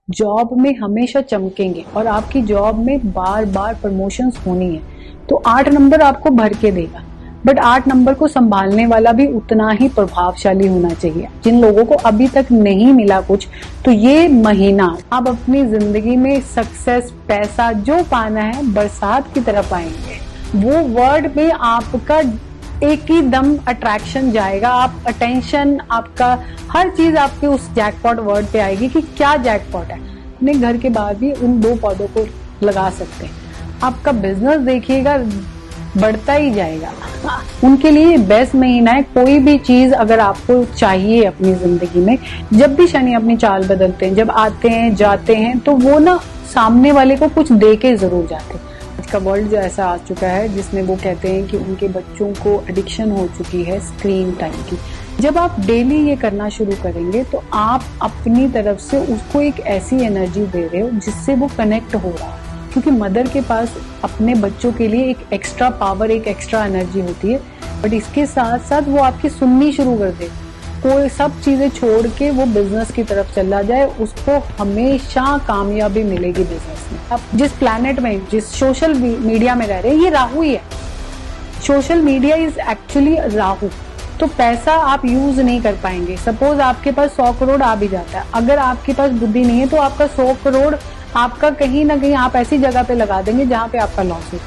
Job में हमेशा चमकेंगे और आपकी जॉब में बार बार प्रमोशंस होनी है। तो 8 नंबर आपको भर के देगा, बट 8 नंबर को संभालने वाला भी उतना ही प्रभावशाली होना चाहिए। जिन लोगों को अभी तक नहीं मिला कुछ, तो ये महीना आप अपनी जिंदगी में सक्सेस, पैसा जो पाना है बरसात की तरफ आएंगे। वो वर्ड में आपका एक ही दम अट्रैक्शन जाएगा, आप अटेंशन, आपका हर चीज आपके उस जैकपॉट वर्ड पे आएगी कि क्या जैकपॉट है। अपने घर के बाहर भी उन 2 पौधों को लगा सकते हैं। आपका बिजनेस देखिएगा बढ़ता ही जाएगा। उनके लिए बेस्ट महीना है। कोई भी चीज अगर आपको चाहिए अपनी जिंदगी में, जब भी शनि अपनी चाल बदलते हैं, जब आते हैं जाते हैं, तो वो ना सामने वाले को कुछ दे के जरूर जाते हैं। आज का वर्ल्ड जो ऐसा आ चुका है जिसमें वो कहते हैं कि उनके बच्चों को एडिक्शन हो चुकी है स्क्रीन टाइम की। जब आप डेली ये करना शुरू करेंगे तो आप अपनी तरफ से उसको एक ऐसी एनर्जी दे रहे हो जिससे वो कनेक्ट हो रहा है। क्योंकि मदर के पास अपने बच्चों के लिए एक एक्स्ट्रा पावर, एक एक्स्ट्रा एनर्जी होती है, बट इसके साथ साथ वो आपकी सुननी शुरू कर दे। कोई सब चीजें छोड़ के वो बिजनेस की तरफ चला जाए, उसको हमेशा कामयाबी मिलेगी बिजनेस में। आप जिस प्लैनेट में, जिस सोशल मीडिया में रह रहे हैं, ये राहु ही है। Social media is actually Rahu. तो पैसा आप यूज नहीं कर पाएंगे। सपोज आपके पास 100 करोड़ आ भी जाता है, अगर आपके पास बुद्धि नहीं है तो आपका 100 करोड़ आपका कहीं ना कहीं आप ऐसी जगह पे लगा देंगे जहां पे आपका लॉस हो।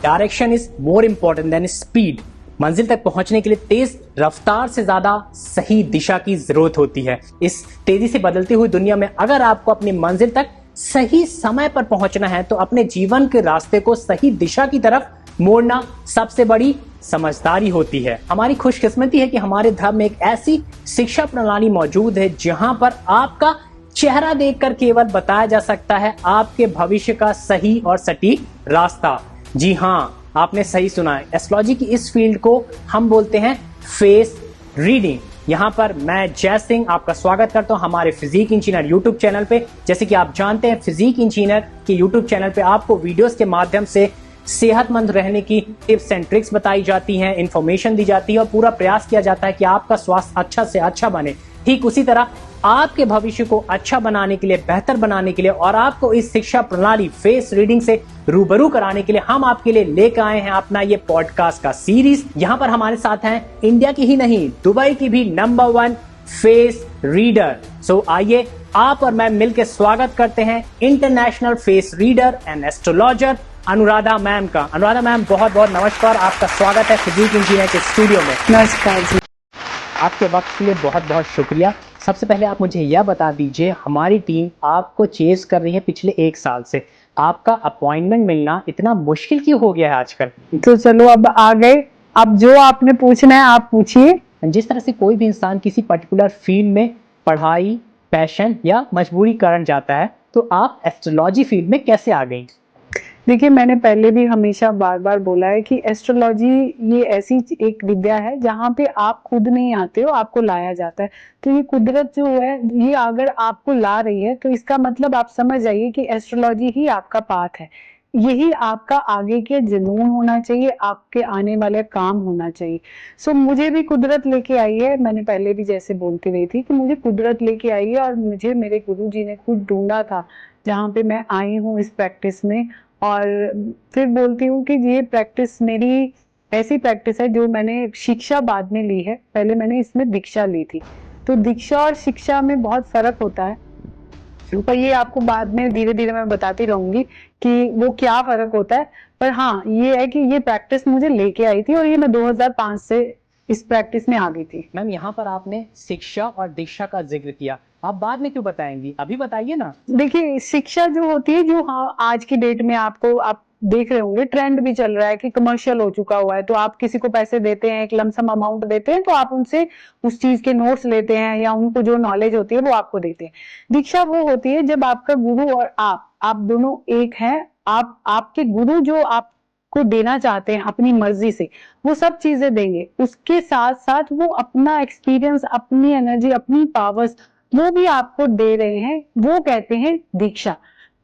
Direction is more important than speed. मंजिल तक पहुंचने के लिए तेज रफ्तार से ज्यादा सही दिशा की जरूरत होती है। इस तेजी से बदलती हुई दुनिया में अगर आपको अपनी मंजिल तक सही समय पर पहुंचना है तो अपने जीवन के रास्ते को सही दिशा की तरफ मोड़ना सबसे बड़ी समझदारी होती है। हमारी खुशकिस्मती है कि हमारे धर्म में एक ऐसी शिक्षा प्रणाली मौजूद है जहां पर आपका चेहरा देखकर केवल बताया जा सकता है आपके भविष्य का सही और सटीक रास्ता। जी हाँ, आपने सही सुना है। एस्ट्रोलॉजी की इस फील्ड को हम बोलते हैं फेस रीडिंग। यहाँ पर मैं जय सिंह आपका स्वागत करता हूँ हमारे फिजिक इंजीनियर यूट्यूब चैनल पे। जैसे कि आप जानते हैं, फिजिक इंजीनियर के यूट्यूब चैनल पे आपको वीडियोस के माध्यम से सेहतमंद रहने की टिप्स एंड ट्रिक्स बताई जाती हैं, इंफॉर्मेशन दी जाती है और पूरा प्रयास किया जाता है कि आपका स्वास्थ्य अच्छा से अच्छा बने। ठीक उसी तरह आपके भविष्य को अच्छा बनाने के लिए, बेहतर बनाने के लिए और आपको इस शिक्षा प्रणाली फेस रीडिंग से रूबरू कराने के लिए हम आपके लिए लेकर आए हैं अपना ये पॉडकास्ट का सीरीज। यहाँ पर हमारे साथ हैं इंडिया की ही नहीं, दुबई की भी नंबर 1 फेस रीडर। सो आइए आप और मैं मिलकर स्वागत करते हैं international face reader and astrologer Anuradha ma'am का। अनुराधा मैम, बहुत बहुत नमस्कार, आपका स्वागत है फिजिक इंजीनियर के स्टूडियो में। नमस्कार जी। आपके वक्त के लिए बहुत बहुत शुक्रिया। सबसे पहले आप मुझे यह बता दीजिए, हमारी टीम आपको चेस कर रही है पिछले 1 साल से, आपका अपॉइंटमेंट मिलना इतना मुश्किल क्यों हो गया है आजकल? तो चलो अब आ गए, अब जो आपने पूछना है आप पूछिए। जिस तरह से कोई भी इंसान किसी पर्टिकुलर फील्ड में पढ़ाई, पैशन या मजबूरी कारण जाता है, तो आप एस्ट्रोलॉजी फील्ड में कैसे आ गई? देखिए, मैंने पहले भी हमेशा बार बार बोला है कि एस्ट्रोलॉजी ये ऐसी एक विद्या है जहाँ पे आप खुद नहीं आते हो, आपको लाया जाता है। तो ये कुदरत जो है, ये अगर आपको ला रही है तो इसका मतलब आप समझ जाइए कि एस्ट्रोलॉजी ही आपका पाथ है। यही आपका आगे के जुनून होना चाहिए, आपके आने वाले काम होना चाहिए। सो मुझे भी कुदरत लेके आई है। मैंने पहले भी जैसे बोलती रही थी कि मुझे कुदरत लेके आई है और मुझे मेरे गुरुजी ने खुद ढूंढा था जहाँ पे मैं आई हूँ इस प्रैक्टिस में। और फिर बोलती हूँ कि ये प्रैक्टिस मेरी ऐसी प्रैक्टिस है जो मैंने शिक्षा बाद में ली है, पहले मैंने इसमें दीक्षा ली थी। तो दीक्षा और शिक्षा में बहुत फर्क होता है, पर ये आपको बाद में धीरे धीरे मैं बताती रहूंगी कि वो क्या फर्क होता है। पर हाँ, ये है कि ये प्रैक्टिस मुझे लेके आई थी और ये मैं 2005 से इस प्रैक्टिस में आ गई थी। मैम, यहाँ पर आपने शिक्षा और दीक्षा का जिक्र किया, आप बाद में क्यों बताएंगी, अभी बताइए ना। देखिए, शिक्षा जो होती है, जो हाँ आज की डेट में आपको, आप देख रहे होंगे ट्रेंड भी चल रहा है कि कमर्शियल हो चुका हुआ है। तो आप किसी को पैसे देते हैं, एक लमसम अमाउंट देते हैं, तो आप उनसे उस चीज के नोट्स लेते हैं या उनको जो नॉलेज होती है वो आपको देते हैं। दीक्षा वो होती है जब आपका गुरु और आप दोनों एक हैं। आपके गुरु जो आपको देना चाहते हैं अपनी मर्जी से, वो सब चीजें देंगे। उसके साथ साथ वो अपना एक्सपीरियंस, अपनी एनर्जी, अपनी पावर्स वो भी आपको दे रहे हैं, वो कहते हैं दीक्षा।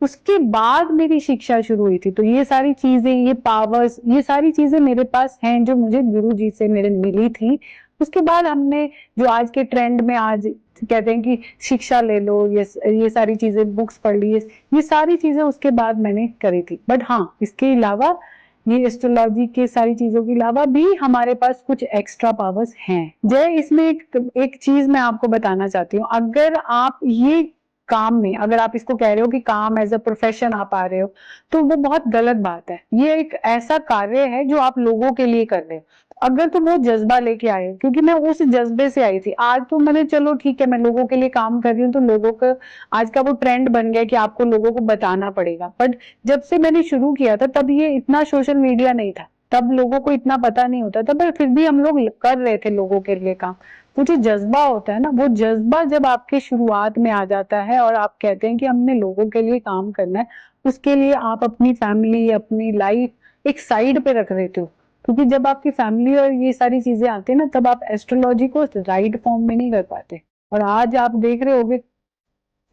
उसके बाद मेरी शिक्षा शुरू हुई थी। तो ये सारी चीजें, ये पावर्स, ये सारी चीजें मेरे पास हैं जो मुझे गुरु जी से मेरे मिली थी उसके बाद हमने जो आज के ट्रेंड में आज कहते हैं कि शिक्षा ले लो, ये सारी चीजें, बुक्स पढ़ ली, ये सारी चीजें उसके बाद मैंने करी थी। बट हाँ, इसके अलावा ये एस्ट्रोलॉजी के सारी चीजों के अलावा भी हमारे पास कुछ एक्स्ट्रा पावर्स हैं। जय, इसमें एक चीज मैं आपको बताना चाहती हूँ। अगर आप ये काम में, अगर आप इसको कह रहे हो कि काम एज अ प्रोफेशन आप आ रहे हो, तो वो बहुत गलत बात है। ये एक ऐसा कार्य है जो आप लोगों के लिए कर रहे हो। अगर तुम वो जज्बा लेके आए हो, क्योंकि मैं उस जज्बे से आई थी। आज तो मैंने, चलो ठीक है, मैं लोगों के लिए काम कर रही हूँ, तो लोगों का आज का वो ट्रेंड बन गया कि आपको लोगों को बताना पड़ेगा। बट जब से मैंने शुरू किया था, तब ये इतना सोशल मीडिया नहीं था, तब लोगों को इतना पता नहीं होता था, पर फिर भी हम लोग कर रहे थे लोगों के लिए काम। वो जो जज्बा होता है ना, वो जज्बा जब आपके शुरुआत में आ जाता है और आप कहते हैं कि हमने लोगों के लिए काम करना है, उसके लिए आप अपनी फैमिली, अपनी लाइफ एक साइड पे रख देते हो। क्योंकि जब आपकी फैमिली और ये सारी चीजें आती है ना, तब आप एस्ट्रोलॉजी को राइट फॉर्म में नहीं कर पाते। और आज आप देख रहे होगे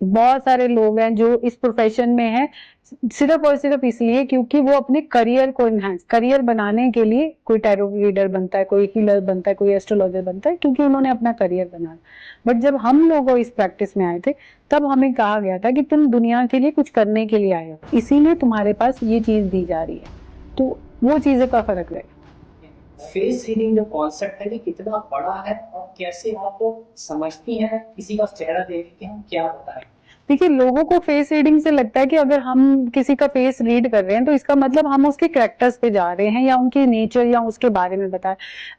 बहुत सारे लोग हैं जो इस प्रोफेशन में हैं, सिर्फ और सिर्फ इसलिए क्योंकि वो अपने करियर को एनहांस, करियर बनाने के लिए कोई टैरो रीडर बनता है, कोई हीलर बनता है, कोई एस्ट्रोलॉजर बनता है, क्योंकि उन्होंने अपना करियर बनाया। बट जब हम लोग इस प्रैक्टिस में आए थे, तब हमें कहा गया था कि तुम दुनिया के लिए कुछ करने के लिए आए हो, इसीलिए तुम्हारे पास ये चीज दी जा रही है। तो वो चीजें का फर्क रहेगा। फेस रीडिंग जो कॉन्सेप्ट है, ये कितना बड़ा है और कैसे आप समझती हैं किसी का चेहरा देख के हम क्या बताएं? देखिए, लोगों को फेस रीडिंग से लगता है कि अगर हम किसी का फेस रीड कर रहे हैं, तो इसका मतलब हम उसके कैरेक्टर्स पे जा रहे हैं या उनके नेचर या उसके बारे में बताएं।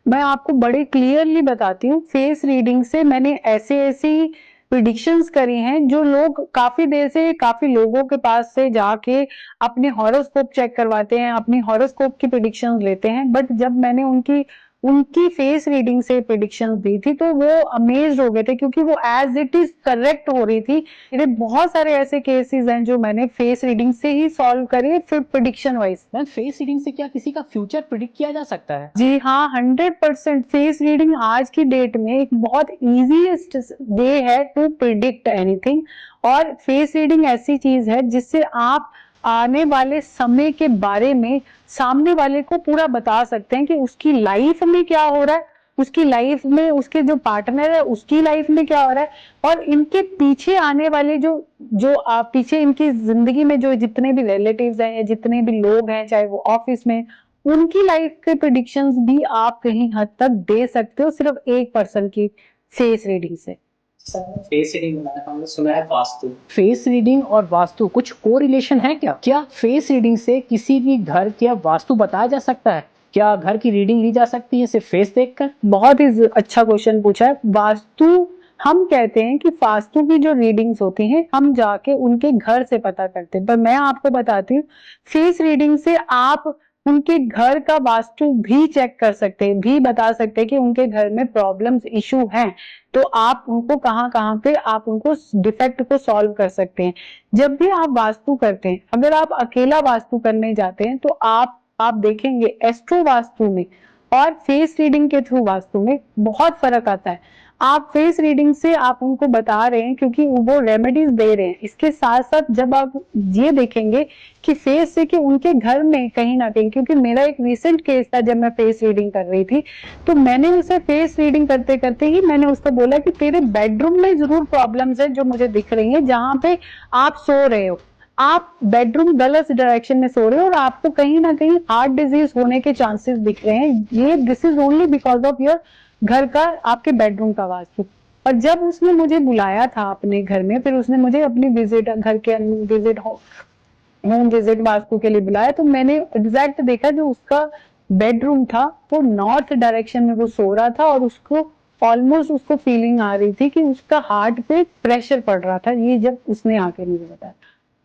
मैं आपको बड़े क्लियरली बताती हूँ, फेस रीडिंग से मैंने ऐसे ऐसी प्रिडिक्शंस करी हैं जो लोग काफी देर से, काफी लोगों के पास से जाके अपने हॉरोस्कोप चेक करवाते हैं, अपनी हॉरोस्कोप की प्रिडिक्शंस लेते हैं। बट जब मैंने उनकी उनकी फेस रीडिंग से प्रिडिक्शंस दी थी, तो वो अमेज्ड हो गए थे, क्योंकि वो एज इट इज करेक्ट हो रही थी। मेरे बहुत सारे ऐसे केसेस हैं जो मैंने फेस रीडिंग से ही सॉल्व करे, फिर prediction wise. Ma'am, face reading से क्या किसी का फ्यूचर प्रिडिक्ट किया जा सकता है? जी हाँ, 100% फेस रीडिंग आज की डेट में एक बहुत इजीएस्ट वे है टू प्रिडिक्ट एनीथिंग। और फेस रीडिंग ऐसी चीज है जिससे आप आने वाले समय के बारे में सामने वाले को पूरा बता सकते हैं कि उसकी लाइफ में क्या हो रहा है, उसकी लाइफ में उसके जो पार्टनर है उसकी लाइफ में क्या हो रहा है, और इनके पीछे आने वाले जो जो आप पीछे इनकी जिंदगी में जो जितने भी रिलेटिव्स हैं या जितने भी लोग हैं, चाहे वो ऑफिस में, उनकी लाइफ के प्रिडिक्शंस भी आप कहीं हद तक दे सकते हो सिर्फ एक पर्सन की फेस रीडिंग से। फेस रीडिंग हमने सुना है वास्तु, फेस रीडिंग और वास्तु कुछ कोरिलेशन है क्या? क्या फेस रीडिंग से किसी भी घर का वास्तु बताया जा सकता है? क्या घर की रीडिंग ली जा सकती है सिर्फ फेस देखकर? बहुत ही अच्छा क्वेश्चन पूछा है। वास्तु, हम कहते हैं कि वास्तु की जो रीडिंग्स होती हैं, हम जाके उनके घर से पता करते हैं, पर मैं आपको बताती हूँ, फेस रीडिंग से आप उनके घर का वास्तु भी चेक कर सकते हैं, भी बता सकते हैं कि उनके घर में प्रॉब्लम्स, इशू हैं, तो आप उनको कहाँ कहाँ पे आप उनको डिफेक्ट को सॉल्व कर सकते हैं। जब भी आप वास्तु करते हैं, अगर आप अकेला वास्तु करने जाते हैं, तो आप देखेंगे एस्ट्रो वास्तु में और फेस रीडिंग के थ्रू वास्तु में बहुत फर्क आता है। आप फेस रीडिंग से आप उनको बता रहे हैं क्योंकि वो रेमेडीज दे रहे हैं, इसके साथ साथ जब आप ये देखेंगे कि फेस से कि उनके घर में कहीं ना कहीं, क्योंकि मेरा एक रिसेंट केस था जब मैं फेस रीडिंग कर रही थी, तो मैंने उसे फेस रीडिंग करते करते ही मैंने उसको बोला कि तेरे बेडरूम में जरूर प्रॉब्लम्स है जो मुझे दिख रही है, जहां पे आप सो रहे हो, आप बेडरूम गलत डायरेक्शन में सो रहे हो और आपको कहीं ना कहीं हार्ट डिजीज होने के चांसेस दिख रहे हैं। ये this is only because of your घर का, आपके बेडरूम का वास्तु। और जब उसने मुझे बुलाया था अपने घर में, फिर उसने मुझे अपनी विजिट, घर के विजिट, होम विजिट वास्तु के लिए बुलाया, तो मैंने एग्जैक्ट देखा जो उसका बेडरूम था वो नॉर्थ डायरेक्शन में वो सो रहा था, और उसको ऑलमोस्ट उसको फीलिंग आ रही थी कि उसका हार्ट पे प्रेशर पड़ रहा था। ये जब उसने आके मुझे बताया।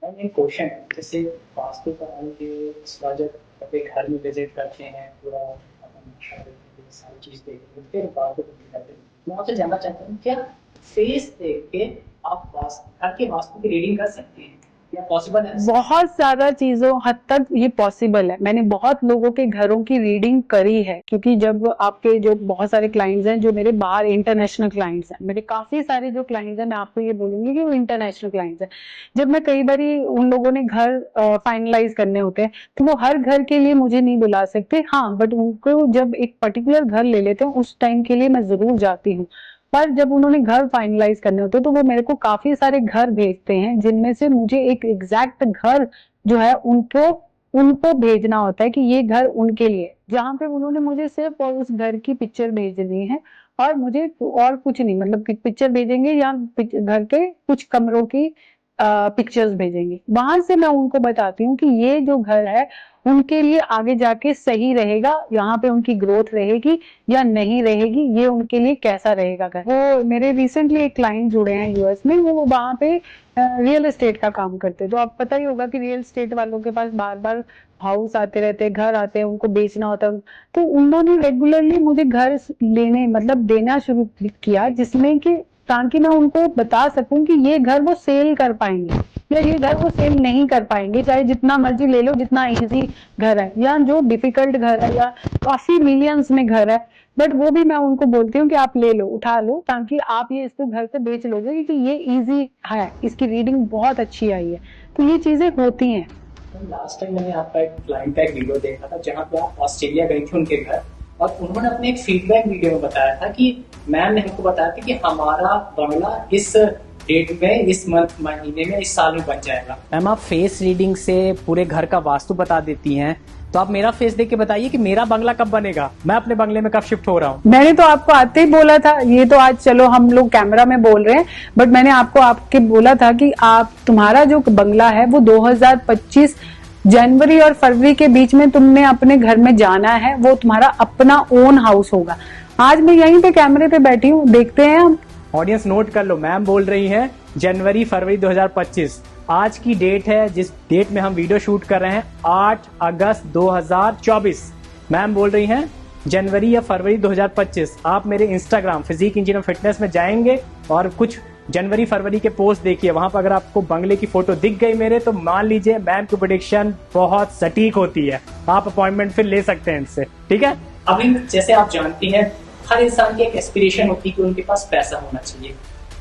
एक क्वेश्चन है, जैसे वास्तु का हम ये प्रोजेक्ट अपने घर में विजिट करते हैं, पूरा सारी चीज देखते हैं, फिर बाद में मैं आपसे जानना चाहता हूँ, क्या फेस देख के आप घर के वास्तु की रीडिंग कर सकते हैं? पॉसिबल है? बहुत ज्यादा चीजों हद तक ये पॉसिबल है। मैंने बहुत लोगों के घरों की रीडिंग करी है, क्योंकि जब आपके जो बहुत सारे क्लाइंट्स हैं जो मेरे बाहर इंटरनेशनल क्लाइंट्स हैं, मेरे काफी सारे जो क्लाइंट्स हैं, मैं आपको ये बोलूंगी कि वो इंटरनेशनल क्लाइंट्स हैं। जब मैं कई बारी उन लोगों ने घर फाइनलाइज करने होते हैं, तो वो हर घर के लिए मुझे नहीं बुला सकते, हाँ, बट उनको जब एक पर्टिकुलर घर ले लेते हैं उस टाइम के लिए मैं जरूर जाती हूँ। पर जब उन्होंने घर फाइनलाइज करने होते तो वो मेरे को काफी सारे घर भेजते हैं, जिनमें से मुझे एक एग्जैक्ट घर जो है उनको उनको भेजना होता है कि ये घर उनके लिए, जहाँ पे उन्होंने मुझे सिर्फ और उस घर की पिक्चर भेजनी है और मुझे और कुछ नहीं, मतलब कि पिक्चर भेजेंगे या घर के कुछ कमरों की पिक्चर्स भेजेंगे। वहां से मैं उनको बताती हूँ कि ये जो घर है उनके लिए आगे जाके सही रहेगा, यहाँ पे उनकी ग्रोथ रहेगी या नहीं रहेगी, ये उनके लिए कैसा रहेगा घर। वो मेरे रिसेंटली एक क्लाइंट जुड़े हैं यूएस में, वो वहाँ पे रियल एस्टेट का काम करते हैं। तो आप पता ही होगा कि रियल एस्टेट वालों के पास बार बार हाउस आते रहते हैं, घर आते हैं, उनको बेचना होता है। तो उन्होंने रेगुलरली मुझे घर लेने मतलब देना शुरू किया, जिसमें कि ताकि मैं उनको बता सकूं कि ये घर वो सेल कर पाएंगे या ये घर वो सेल नहीं कर पाएंगे, चाहे जितना मर्जी ले लो, जितना इजी घर है या जो डिफिकल्ट घर है या काफी मिलियंस में घर है, बट वो भी मैं उनको बोलती हूँ कि आप ले लो, उठा लो, ताकि आप ये इसको घर से बेच लोगे, क्योंकि ये इजी है, इसकी रीडिंग बहुत अच्छी आई है। तो ये चीजें होती हैं। लास्ट टाइम मैंने आपका एक क्लाइंट का एक वीडियो देखा था जहाँ पे आप ऑस्ट्रेलिया गई थी उनके घर, और उन्होंने अपने एक फीडबैक वीडियो में बताया था कि मैम ने हमको बताया था कि हमारा बंगला इस डेट में, इस मंथ, महीने में, इस साल में बन जाएगा। मैम आप फेस रीडिंग से पूरे घर का वास्तु बता देती हैं, तो आप मेरा फेस देख के बताइए कि मेरा बंगला कब बनेगा, मैं अपने बंगले में कब शिफ्ट हो रहा हूँ। मैंने तो आपको आते ही बोला था, ये तो आज चलो हम लोग कैमरा में बोल रहे हैं, बट मैंने आपको आपके बोला था कि आप तुम्हारा जो बंगला है वो 2025 जनवरी और फरवरी के बीच में तुमने अपने घर में जाना है, वो तुम्हारा अपना ओन हाउस होगा। आज मैं यहीं पे कैमरे पे बैठी हूँ, देखते हैं हम। ऑडियंस नोट कर लो, मैम बोल रही हैं जनवरी फरवरी 2025। आज की डेट है जिस डेट में हम वीडियो शूट कर रहे हैं 8 अगस्त 2024। मैम बोल रही हैं जनवरी या फरवरी 2025। आप मेरे इंस्टाग्राम फिजिक इंजीनियर फिटनेस में जाएंगे और कुछ जनवरी फरवरी के पोस्ट देखिए, वहां पर अगर आपको बंगले की फोटो दिख गई मेरे, तो मान लीजिए मैम की प्रेडिक्शन बहुत सटीक होती है, आप अपॉइंटमेंट फिर ले सकते हैं इनसे, ठीक है। अभी जैसे आप जानती हैं हर इंसान की एक एस्पिरेशन होती है कि उनके पास पैसा होना चाहिए,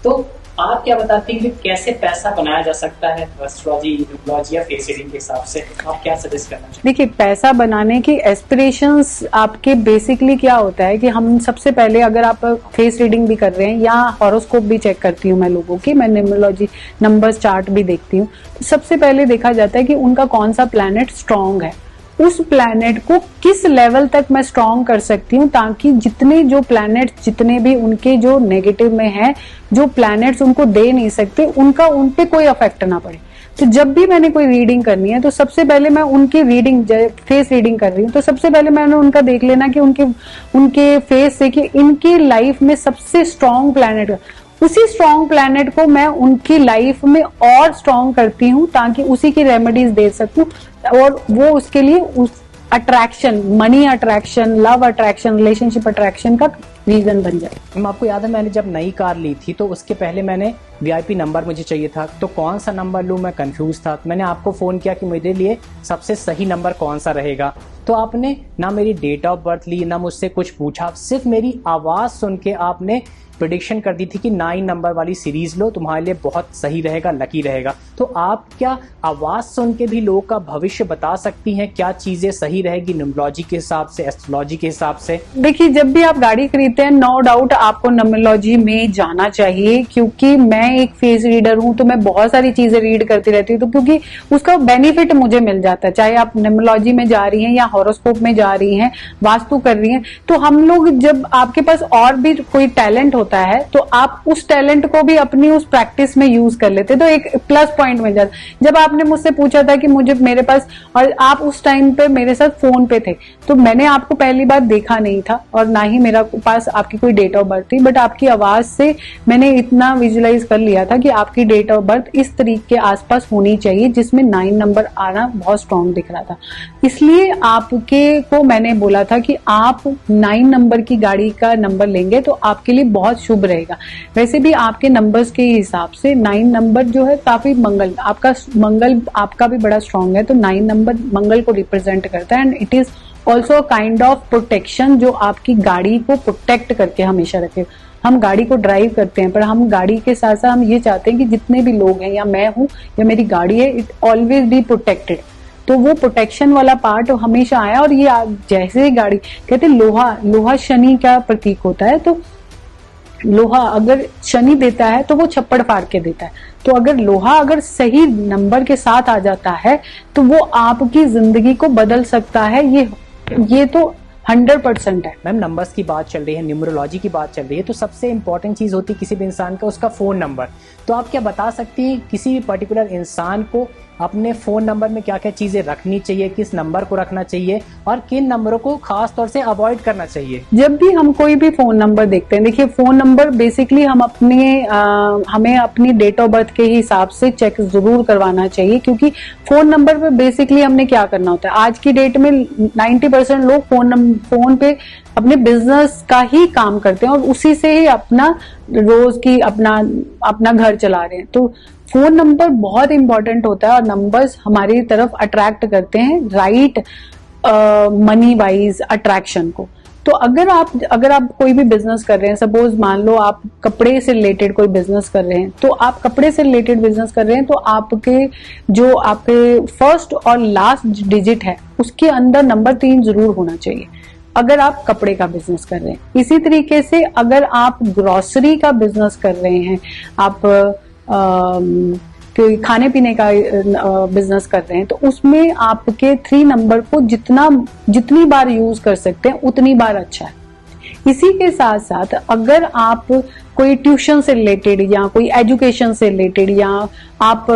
तो आप क्या बताती हैं कि कैसे पैसा बनाया जा सकता है एस्ट्रोलॉजी, न्यूमरोलॉजी या फेस रीडिंग के हिसाब से? आप क्या सजेस्ट करना चाहिए? देखिए, पैसा बनाने की एस्पिरेशंस आपके बेसिकली क्या होता है कि हम सबसे पहले, अगर आप फेस रीडिंग भी कर रहे हैं या हॉरोस्कोप भी चेक करती हूँ मैं लोगों की, मैं न्यूमरोलॉजी नंबर्स चार्ट भी देखती हूँ, तो सबसे पहले देखा जाता है कि उनका कौन सा प्लैनेट स्ट्रांग है, उस प्लैनेट को किस लेवल तक मैं स्ट्रांग कर सकती हूँ, ताकि जितने जो प्लैनेट, जितने भी उनके जो नेगेटिव में है, जो प्लैनेट्स उनको दे नहीं सकते, उनका उन पे कोई इफेक्ट ना पड़े। तो जब भी मैंने कोई रीडिंग करनी है तो सबसे पहले मैं उनकी रीडिंग, फेस रीडिंग कर रही हूँ तो सबसे पहले मैंने उनका देख लेना कि उनके फेस से कि इनकी लाइफ में सबसे स्ट्रांग प्लैनेट, उसी स्ट्रांग प्लैनेट को मैं उनकी लाइफ में और स्ट्रांग करती हूँ ताकि उसी की रेमेडीज दे सकूं, और वो उसके लिए उस attraction, money attraction, love attraction, relationship attraction का रीजन बन जाए। आपको याद है मैंने जब नई कार ली थी तो उसके पहले मैंने VIP नंबर मुझे चाहिए था, तो कौन सा नंबर लूं, मैं कंफ्यूज था। मैंने आपको फोन किया कि मेरे लिए सबसे सही नंबर कौन सा रहेगा, तो आपने ना मेरी डेट ऑफ बर्थ ली, ना मुझसे कुछ पूछा, सिर्फ मेरी आवाज सुन के आपने प्रेडिक्शन कर दी थी कि 9 नंबर वाली सीरीज लो, तुम्हारे लिए बहुत सही रहेगा, लकी रहेगा। तो आप क्या आवाज सुन के भी लोगों का भविष्य बता सकती हैं, क्या चीजें सही रहेगी न्यूमरोलॉजी के हिसाब से, एस्ट्रोलॉजी के हिसाब से? देखिए, जब भी आप गाड़ी खरीदते हैं, नो डाउट आपको न्यूमरोलॉजी में जाना चाहिए, क्योंकि मैं एक फेस रीडर हूं तो मैं बहुत सारी चीजें रीड करती रहती हूँ, तो क्योंकि उसका बेनिफिट मुझे मिल जाता है, चाहे आप न्यूमरोलॉजी में जा रही हैं या हॉरोस्कोप में जा रही हैं, वास्तु कर रही हैं। तो हम लोग, जब आपके पास और भी कोई टैलेंट होता है तो आप उस टैलेंट को भी अपनी उस प्रैक्टिस में यूज कर लेते, तो एक प्लस पॉइंट मिल जाता। जब आपने मुझसे पूछा था कि मुझे, मेरे पास, और आप उस टाइम पे मेरे साथ फोन पे थे, तो मैंने आपको पहली बार देखा नहीं था और ना ही मेरा पास आपकी कोई डेट ऑफ बर्थ थी, बट आपकी आवाज से मैंने इतना विजुलाइज कर लिया था कि आपकी डेट ऑफ बर्थ इस तरीके के आसपास होनी चाहिए, जिसमें 9 नंबर आना बहुत स्ट्रांग दिख रहा था। इसलिए आपके को मैंने बोला था कि आप 9 नंबर की गाड़ी का नंबर लेंगे तो आपके लिए बहुत शुभ रहेगा। वैसे भी आपके नंबर्स के हिसाब से 9 नंबर जो है काफी मंगल, मंगल आपका भी बड़ा स्ट्रांग है, तो 9 नंबर मंगल को रिप्रेजेंट करता है and it is also kind of protection, जो आपकी गाड़ी को प्रोटेक्ट करके हमेशा रखे। हम गाड़ी को ड्राइव करते हैं, पर हम गाड़ी के साथ साथ हम ये चाहते हैं कि जितने भी लोग हैं, या मैं हूं या मेरी गाड़ी है, इट ऑलवेज बी प्रोटेक्टेड। तो वो प्रोटेक्शन वाला पार्ट हमेशा आया। और ये जैसे ही गाड़ी कहते हैं, लोहा शनि का प्रतीक होता है, तो लोहा अगर शनि देता है तो वो छप्पड़ फाड़ के देता है। तो अगर लोहा अगर सही नंबर के साथ आ जाता है तो वो आपकी जिंदगी को बदल सकता है। ये तो 100% है। मैम, नंबर्स की बात चल रही है, न्यूमरोलॉजी की बात चल रही है, तो सबसे इंपॉर्टेंट चीज होती है किसी भी इंसान का उसका फोन नंबर। तो आप क्या बता सकती हैं किसी भी पर्टिकुलर इंसान को अपने फोन नंबर में क्या क्या चीजें रखनी चाहिए, किस नंबर को रखना चाहिए और किन नंबरों को खास तौर से अवॉइड करना चाहिए? जब भी हम कोई भी फोन नंबर देखते हैं, देखिए फोन नंबर बेसिकली हमें अपनी डेट ऑफ बर्थ के हिसाब से चेक जरूर करवाना चाहिए, क्योंकि फोन नंबर पे बेसिकली हमने क्या करना होता है। आज की डेट में 90% लोग फोन पे अपने बिजनेस का ही काम करते हैं और उसी से ही अपना रोज की अपना घर चला रहे हैं। तो फोन नंबर बहुत इंपॉर्टेंट होता है और नंबर्स हमारी तरफ अट्रैक्ट करते हैं राइट मनी वाइज अट्रैक्शन को। तो अगर आप कोई भी बिजनेस कर रहे हैं, सपोज मान लो आप कपड़े से रिलेटेड कोई बिजनेस कर रहे हैं, तो आप कपड़े से रिलेटेड बिजनेस कर रहे हैं, तो आपके फर्स्ट और लास्ट डिजिट है उसके अंदर नंबर 3 जरूर होना चाहिए, अगर आप कपड़े का बिजनेस कर रहे हैं। इसी तरीके से अगर आप ग्रोसरी का बिजनेस कर रहे हैं, आप खाने पीने का बिजनेस कर रहे हैं, तो उसमें आपके 3 नंबर को जितनी बार यूज कर सकते हैं उतनी बार अच्छा है। इसी के साथ साथ अगर आप कोई ट्यूशन से रिलेटेड या कोई एजुकेशन से रिलेटेड या आप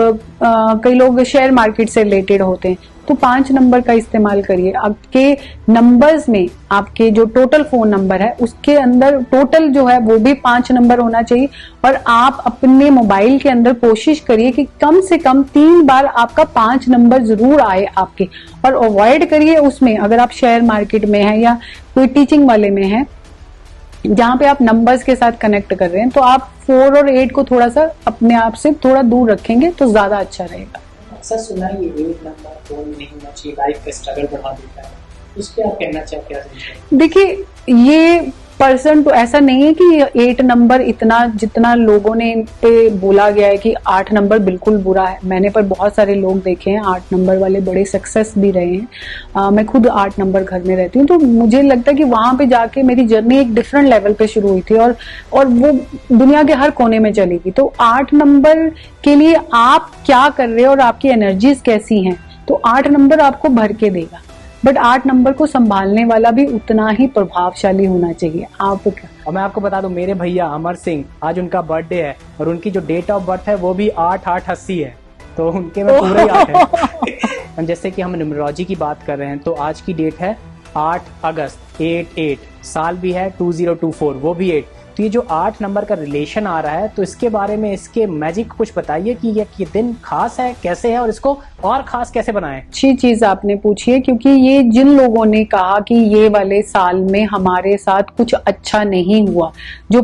कई लोग शेयर मार्केट से रिलेटेड होते हैं, तो 5 नंबर का इस्तेमाल करिए। आपके नंबर्स में आपके जो टोटल फोन नंबर है उसके अंदर टोटल जो है वो भी 5 नंबर होना चाहिए। और आप अपने मोबाइल के अंदर कोशिश करिए कि कम से कम 3 बार आपका 5 नंबर जरूर आए आपके, और अवॉइड करिए उसमें अगर आप शेयर मार्केट में हैं या कोई टीचिंग वाले में हैं जहां पे आप नंबर्स के साथ कनेक्ट कर रहे हैं, तो आप 4 और 8 को थोड़ा सा अपने आप से थोड़ा दूर रखेंगे तो ज्यादा अच्छा रहेगा। अक्सर सुना है ये 8 नंबर फोन नहीं होना चाहिए, लाइफ का स्ट्रगल बढ़ा देता है, उस पर आप कहना चाहें क्या? देखिए, ये पर्सन तो ऐसा नहीं है कि 8 नंबर जितना लोगों ने पे बोला गया है कि 8 नंबर बिल्कुल बुरा है। मैंने पर बहुत सारे लोग देखे हैं 8 नंबर वाले बड़े सक्सेस भी रहे हैं। मैं खुद 8 नंबर घर में रहती हूँ, तो मुझे लगता है कि वहां पे जाके मेरी जर्नी एक डिफरेंट लेवल पे शुरू हुई थी और वो दुनिया के हर कोने में चलेगी। तो 8 नंबर के लिए आप क्या कर रहे हो और आपकी एनर्जीज कैसी हैं, तो 8 नंबर आपको भर के देगा। बट 8 नंबर को संभालने वाला भी उतना ही प्रभावशाली होना चाहिए। आप क्या? और मैं आपको बता दूं, मेरे भैया अमर सिंह, आज उनका बर्थडे है और उनकी जो डेट ऑफ बर्थ है वो भी 8/8/80 है, तो उनके में पूरे 8 है। जैसे कि हम न्यूमरोलॉजी की बात कर रहे हैं, तो आज की डेट है 8 अगस्त 8/8, साल भी है 2024, वो भी 8। तो ये जो 8 नंबर का रिलेशन आ रहा है, तो इसके बारे में, इसके मैजिक कुछ बताइए कि ये दिन खास है, कैसे है और इसको और खास कैसे बनाएं? अच्छी चीज आपने पूछी है, क्योंकि ये जिन लोगों ने कहा कि ये वाले साल में हमारे साथ कुछ अच्छा नहीं हुआ, जो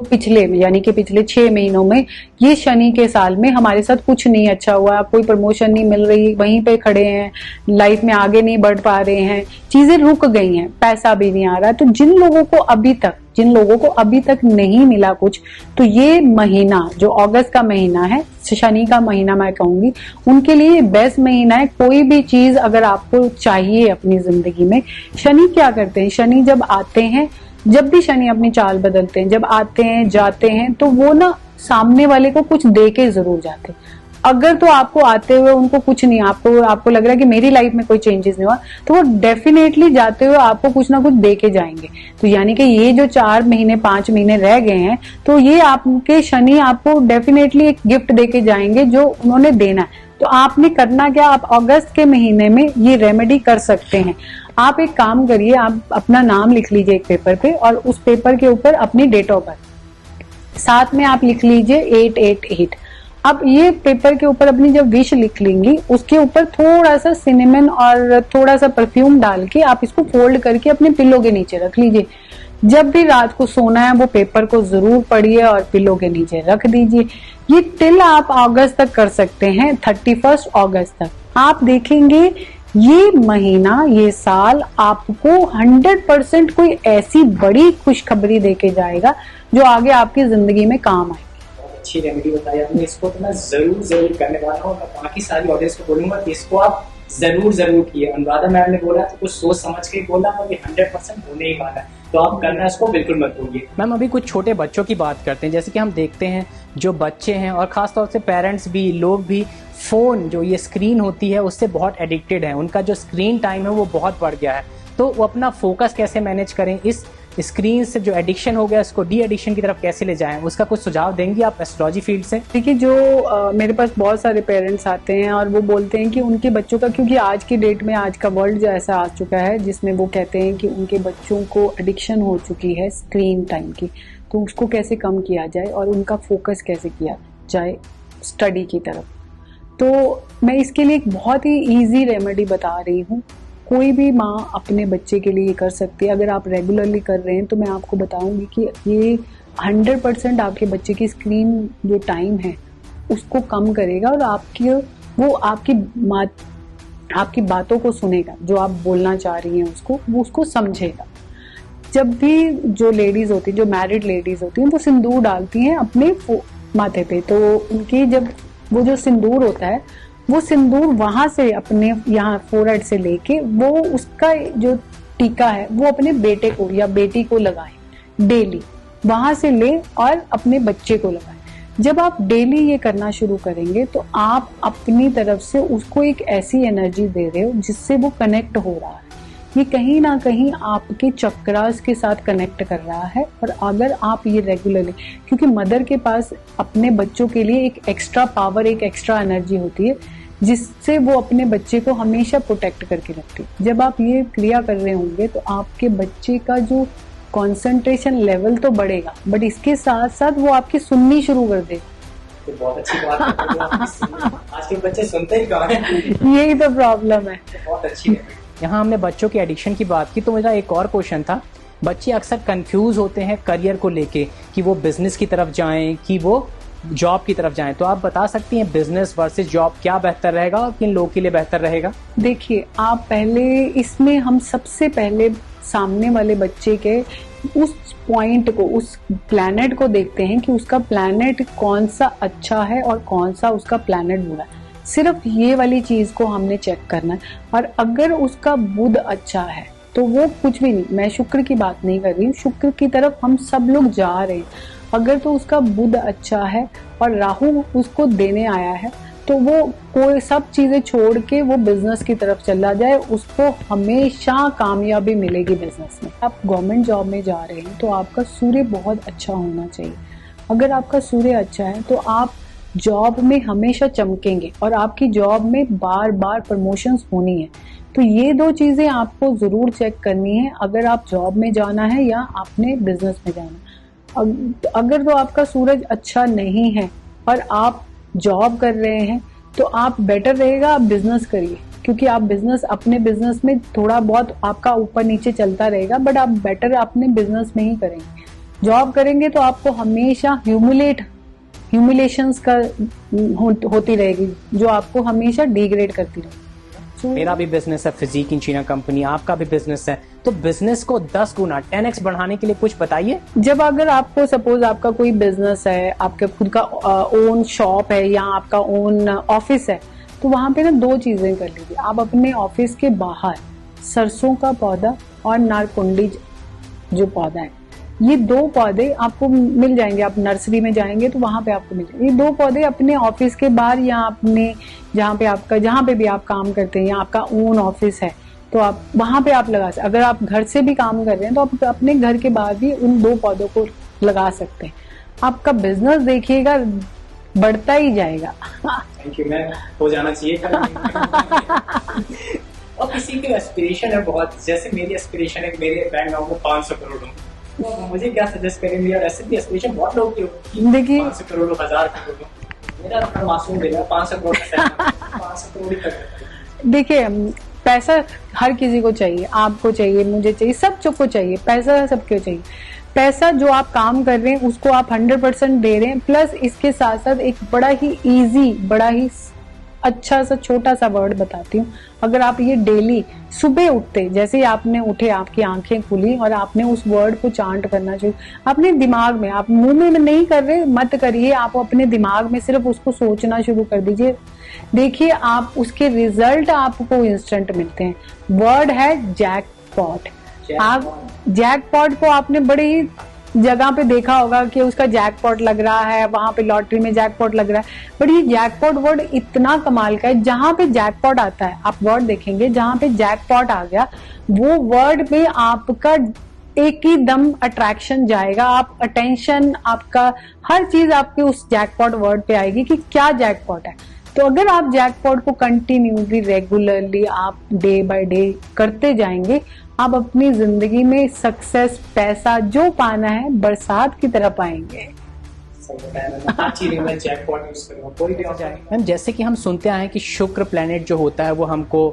यानी कि पिछले 6 महीनों में, ये शनि के साल में हमारे साथ कुछ नहीं अच्छा हुआ, कोई प्रमोशन नहीं मिल रही, वहीं पे खड़े हैं, लाइफ में आगे नहीं बढ़ पा रहे हैं, चीजें रुक गई हैं, पैसा भी नहीं आ रहा, तो जिन लोगों को अभी तक नहीं मिला कुछ, तो ये महीना जो अगस्त का महीना है, शनि का महीना मैं कहूंगी, उनके लिए बेस्ट महीना है। कोई भी चीज अगर आपको चाहिए अपनी जिंदगी में, शनि क्या करते हैं, शनि जब आते हैं, जब भी शनि अपनी चाल बदलते हैं, जब आते हैं जाते हैं, तो वो ना सामने वाले को कुछ दे के जरूर जाते हैं। अगर तो आपको आते हुए उनको कुछ नहीं, आपको लग रहा है कि मेरी लाइफ में कोई चेंजेस नहीं हुआ, तो वो डेफिनेटली जाते हुए आपको कुछ ना कुछ दे के जाएंगे। तो यानी कि ये जो 4 महीने 5 महीने रह गए हैं, तो ये आपके शनि आपको डेफिनेटली एक गिफ्ट दे के जाएंगे जो उन्होंने देना है। तो आपने करना क्या, आप अगस्त के महीने में ये रेमेडी कर सकते हैं। आप एक काम करिए, आप अपना नाम लिख लीजिए एक पेपर पे और उस पेपर के ऊपर अपनी डेट ऑफ बर्थ, साथ में आप लिख लीजिए 8/8/8। अब ये पेपर के ऊपर अपनी जब विश लिख लेंगी, उसके ऊपर थोड़ा सा सिनेमन और थोड़ा सा परफ्यूम डाल के आप इसको फोल्ड करके अपने पिल्लो के नीचे रख लीजिए। जब भी रात को सोना है वो पेपर को जरूर पढ़िए और पिलो के नीचे रख दीजिए। ये टिल आप अगस्त तक कर सकते हैं, 31 अगस्त तक। आप देखेंगे ये महीना, ये साल आपको 100% कोई ऐसी बड़ी खुशखबरी देके जाएगा जो आगे आपकी जिंदगी में काम आएगी। अच्छी रेमेडी बताई आपने, इसको तो मैं जरूर करने वाला हूँ। मैं बाकी सारी ऑडियंस को बोलूंगा कि इसको आप जरूर किए। अनुराधा मैम ने बोला तो कुछ सोच समझ के बोला, और ये 100% होने ही वाला है, तो आप करना इसको बिल्कुल मत भूलिए। मैम अभी कुछ छोटे बच्चों की बात करते हैं, जैसे कि हम देखते हैं जो बच्चे हैं और खासतौर से पेरेंट्स भी, लोग भी फोन जो ये स्क्रीन होती है उससे बहुत एडिक्टेड है। उनका जो स्क्रीन टाइम है वो बहुत बढ़ गया है, तो वो अपना फोकस कैसे मैनेज करें, इस स्क्रीन से जो एडिक्शन हो गया उसको डी एडिक्शन की तरफ कैसे ले जाएं, उसका कुछ सुझाव देंगी आप एस्ट्रोलॉजी फील्ड से? देखिए, जो मेरे पास बहुत सारे पेरेंट्स आते हैं और वो बोलते हैं कि उनके बच्चों का, क्योंकि आज की डेट में आज का वर्ल्ड जो ऐसा आ चुका है जिसमें वो कहते हैं कि उनके बच्चों को एडिक्शन हो चुकी है स्क्रीन टाइम की, तो उसको कैसे कम किया जाए और उनका फोकस कैसे किया जाए स्टडी की तरफ। तो मैं इसके लिए एक बहुत ही ईजी रेमेडी बता रही हूँ। कोई भी माँ अपने बच्चे के लिए ये कर सकती है। अगर आप रेगुलरली कर रहे हैं तो मैं आपको बताऊंगी कि ये 100% आपके बच्चे की स्क्रीन जो टाइम है उसको कम करेगा और आपकी बातों को सुनेगा, जो आप बोलना चाह रही हैं वो उसको समझेगा। जब भी जो लेडीज होती हैं, जो मैरिड लेडीज होती हैं, वो सिंदूर डालती हैं अपने माथे पे, तो उनकी जब वो जो सिंदूर होता है वो सिंदूर वहां से अपने यहाँ फोरहेड से लेके वो उसका जो टीका है वो अपने बेटे को या बेटी को लगाएं डेली, वहां से ले और अपने बच्चे को लगाएं। जब आप डेली ये करना शुरू करेंगे तो आप अपनी तरफ से उसको एक ऐसी एनर्जी दे रहे हो जिससे वो कनेक्ट हो रहा है। ये कहीं ना कहीं आपके चक्रास के साथ कनेक्ट कर रहा है। और अगर आप ये रेगुलरली, क्योंकि मदर के पास अपने बच्चों के लिए एक एक्स्ट्रा पावर, एक एक्स्ट्रा एनर्जी होती है जिससे वो अपने बच्चे को हमेशा प्रोटेक्ट करके रखती है। जब आप ये क्रिया कर रहे होंगे तो आपके बच्चे का जो कंसंट्रेशन लेवल तो बढ़ेगा, बट इसके साथ साथ वो आपकी सुननी शुरू कर देगा। तो बहुत अच्छी बात है। आज के बच्चे सुनते ही कहाँ हैं? यही तो प्रॉब्लम है। तो बहुत अच्छी है। यहाँ हमने बच्चों की एडिक्शन की बात की, तो मेरा एक और क्वेश्चन था। बच्चे अक्सर कंफ्यूज होते हैं करियर को लेके कि वो बिजनेस की तरफ जाएं कि वो जॉब की तरफ जाएं, तो आप बता सकती हैं बिजनेस वर्सेस जॉब क्या बेहतर रहेगा और किन लोगों के लिए बेहतर रहेगा? देखिए, आप पहले इसमें हम सबसे पहले सामने वाले बच्चे के उस पॉइंट को, उस प्लैनेट को देखते हैं कि उसका प्लैनेट कौन सा अच्छा है और कौन सा उसका प्लैनेट बुरा है। सिर्फ ये वाली चीज को हमने चेक करना है। और अगर उसका बुध अच्छा है तो वो कुछ भी नहीं, मैं शुक्र की बात नहीं कर रही हूँ, शुक्र की तरफ हम सब लोग जा रहे हैं। अगर तो उसका बुध अच्छा है और राहु उसको देने आया है तो वो कोई सब चीजें छोड़ के वो बिजनेस की तरफ चला जाए, उसको हमेशा कामयाबी मिलेगी बिजनेस में। आप गवर्नमेंट जॉब में जा रहे हैं तो आपका सूर्य बहुत अच्छा होना चाहिए। अगर आपका सूर्य अच्छा है तो आप जॉब में हमेशा चमकेंगे और आपकी जॉब में बार बार प्रमोशंस होनी है। तो ये दो चीजें आपको जरूर चेक करनी है अगर आप जॉब में जाना है या आपने बिजनेस में जाना है। अगर तो आपका सूरज अच्छा नहीं है और आप जॉब कर रहे हैं तो आप बेटर रहेगा आप बिजनेस करिए, क्योंकि आप बिजनेस, अपने बिजनेस में थोड़ा बहुत आपका ऊपर नीचे चलता रहेगा, बट आप बेटर अपने बिजनेस में ही करेंगे। जॉब करेंगे तो आपको हमेशा ह्यूमिलेशंस का होती रहेगी जो आपको हमेशा डिग्रेड करती रहेगी। मेरा भी बिजनेस है फिजिक इन चीना कंपनी, आपका भी बिजनेस है, तो बिजनेस को 10 गुना 10x बढ़ाने के लिए कुछ बताइए। जब अगर आपको सपोज आपका कोई बिजनेस है, आपका खुद का ओन शॉप है या आपका ओन ऑफिस है, तो वहां पे ना दो चीजें कर लीजिए। आप अपने ऑफिस के बाहर सरसों का पौधा और नारकुंडी जो पौधा है, ये दो पौधे आपको मिल जाएंगे। आप नर्सरी में जाएंगे तो वहां पे आपको मिल जाएंगे। ये दो पौधे अपने ऑफिस के बाहर या अपने जहाँ पे भी आप काम करते हैं या आपका ओन ऑफिस है तो आप वहां पे आप लगा सकते। अगर आप घर से भी काम कर रहे हैं तो आप अपने घर के बाहर भी उन दो पौधों को लगा सकते हैं। आपका बिजनेस देखिएगा बढ़ता ही जाएगा। थैंक यू मैम, हो जाना चाहिए। और किसी की एस्पिरेशन है बहुत, जैसे मेरी एस्पिरेशन है मेरे बैंक अकाउंट में 500 करोड़ हो, तो मुझे क्या सजेस्ट करेंगे? यार ऐसे भी एस्पिरेशन बहुत लोग की होगी, देखिए 500 करोड़ 1000 करोड़, मेरा अपना मासूम देगा 500 करोड़ 500 करोड़ ही तक। देखिए, पैसा हर किसी को चाहिए, आपको चाहिए, मुझे चाहिए, सबको चाहिए, पैसा सबको चाहिए। पैसा जो आप काम कर रहे हैं उसको आप 100% दे रहे हैं, प्लस इसके साथ साथ एक बड़ा ही इजी, बड़ा ही अच्छा सा छोटा सा वर्ड बताती हूँ। अगर आप ये डेली सुबह उठते, जैसे ही आपने उठे, आपकी आंखें खुली और आपने उस वर्ड को चांट करना चाहिए अपने दिमाग में, आप मुंह में नहीं कर रहे, मत करिए, आप अपने दिमाग में सिर्फ उसको सोचना शुरू कर दीजिए। देखिए आप उसके रिजल्ट आपको इंस्टेंट मिलते हैं। वर्ड है जैकपॉट। आप जैकपॉट को आपने बड़े ही जगह पे देखा होगा कि उसका जैकपॉट लग रहा है, वहां पे लॉटरी में जैकपॉट लग रहा है, बट ये जैकपॉट वर्ड इतना कमाल का है। जहां पे जैकपॉट आता है, आप वर्ड देखेंगे, जहां पे जैकपॉट आ गया वो वर्ड में आपका एक ही दम अट्रैक्शन जाएगा, आप अटेंशन, आपका हर चीज आपके उस जैकपॉट वर्ड पे आएगी कि क्या जैकपॉट है। तो अगर आप जैकपॉट को कंटिन्यूसली, रेगुलरली आप डे बाय डे करते जाएंगे, आप अपनी जिंदगी में सक्सेस, पैसा जो पाना है बरसात की तरह पाएंगे। मैम जैसे कि हम सुनते आए हैं कि शुक्र प्लेनेट जो होता है वो हमको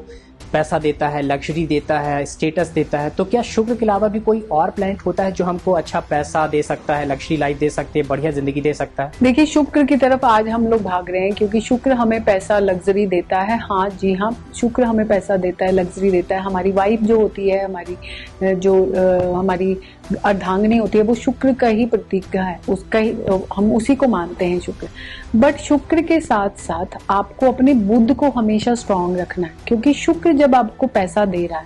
पैसा देता है, लग्जरी देता है, स्टेटस देता है, तो क्या शुक्र के अलावा भी कोई और प्लेनेट होता है जो हमको अच्छा पैसा दे सकता है, लग्जरी लाइफ दे सकते हैं, बढ़िया जिंदगी दे सकता है? देखिए शुक्र की तरफ आज हम लोग भाग रहे हैं क्योंकि शुक्र हमें पैसा, लग्जरी देता है। हाँ जी हाँ, शुक्र हमें पैसा देता है, लग्जरी देता है। हमारी वाइफ जो होती है, हमारी हमारी अर्धांगिनी होती है, वो शुक्र का ही प्रतीक है, उसका ही हम उसी को मानते हैं शुक्र। बट शुक्र के साथ साथ आपको अपने बुद्ध को हमेशा स्ट्रांग रखना है, क्योंकि शुक्र जब आपको पैसा दे रहा है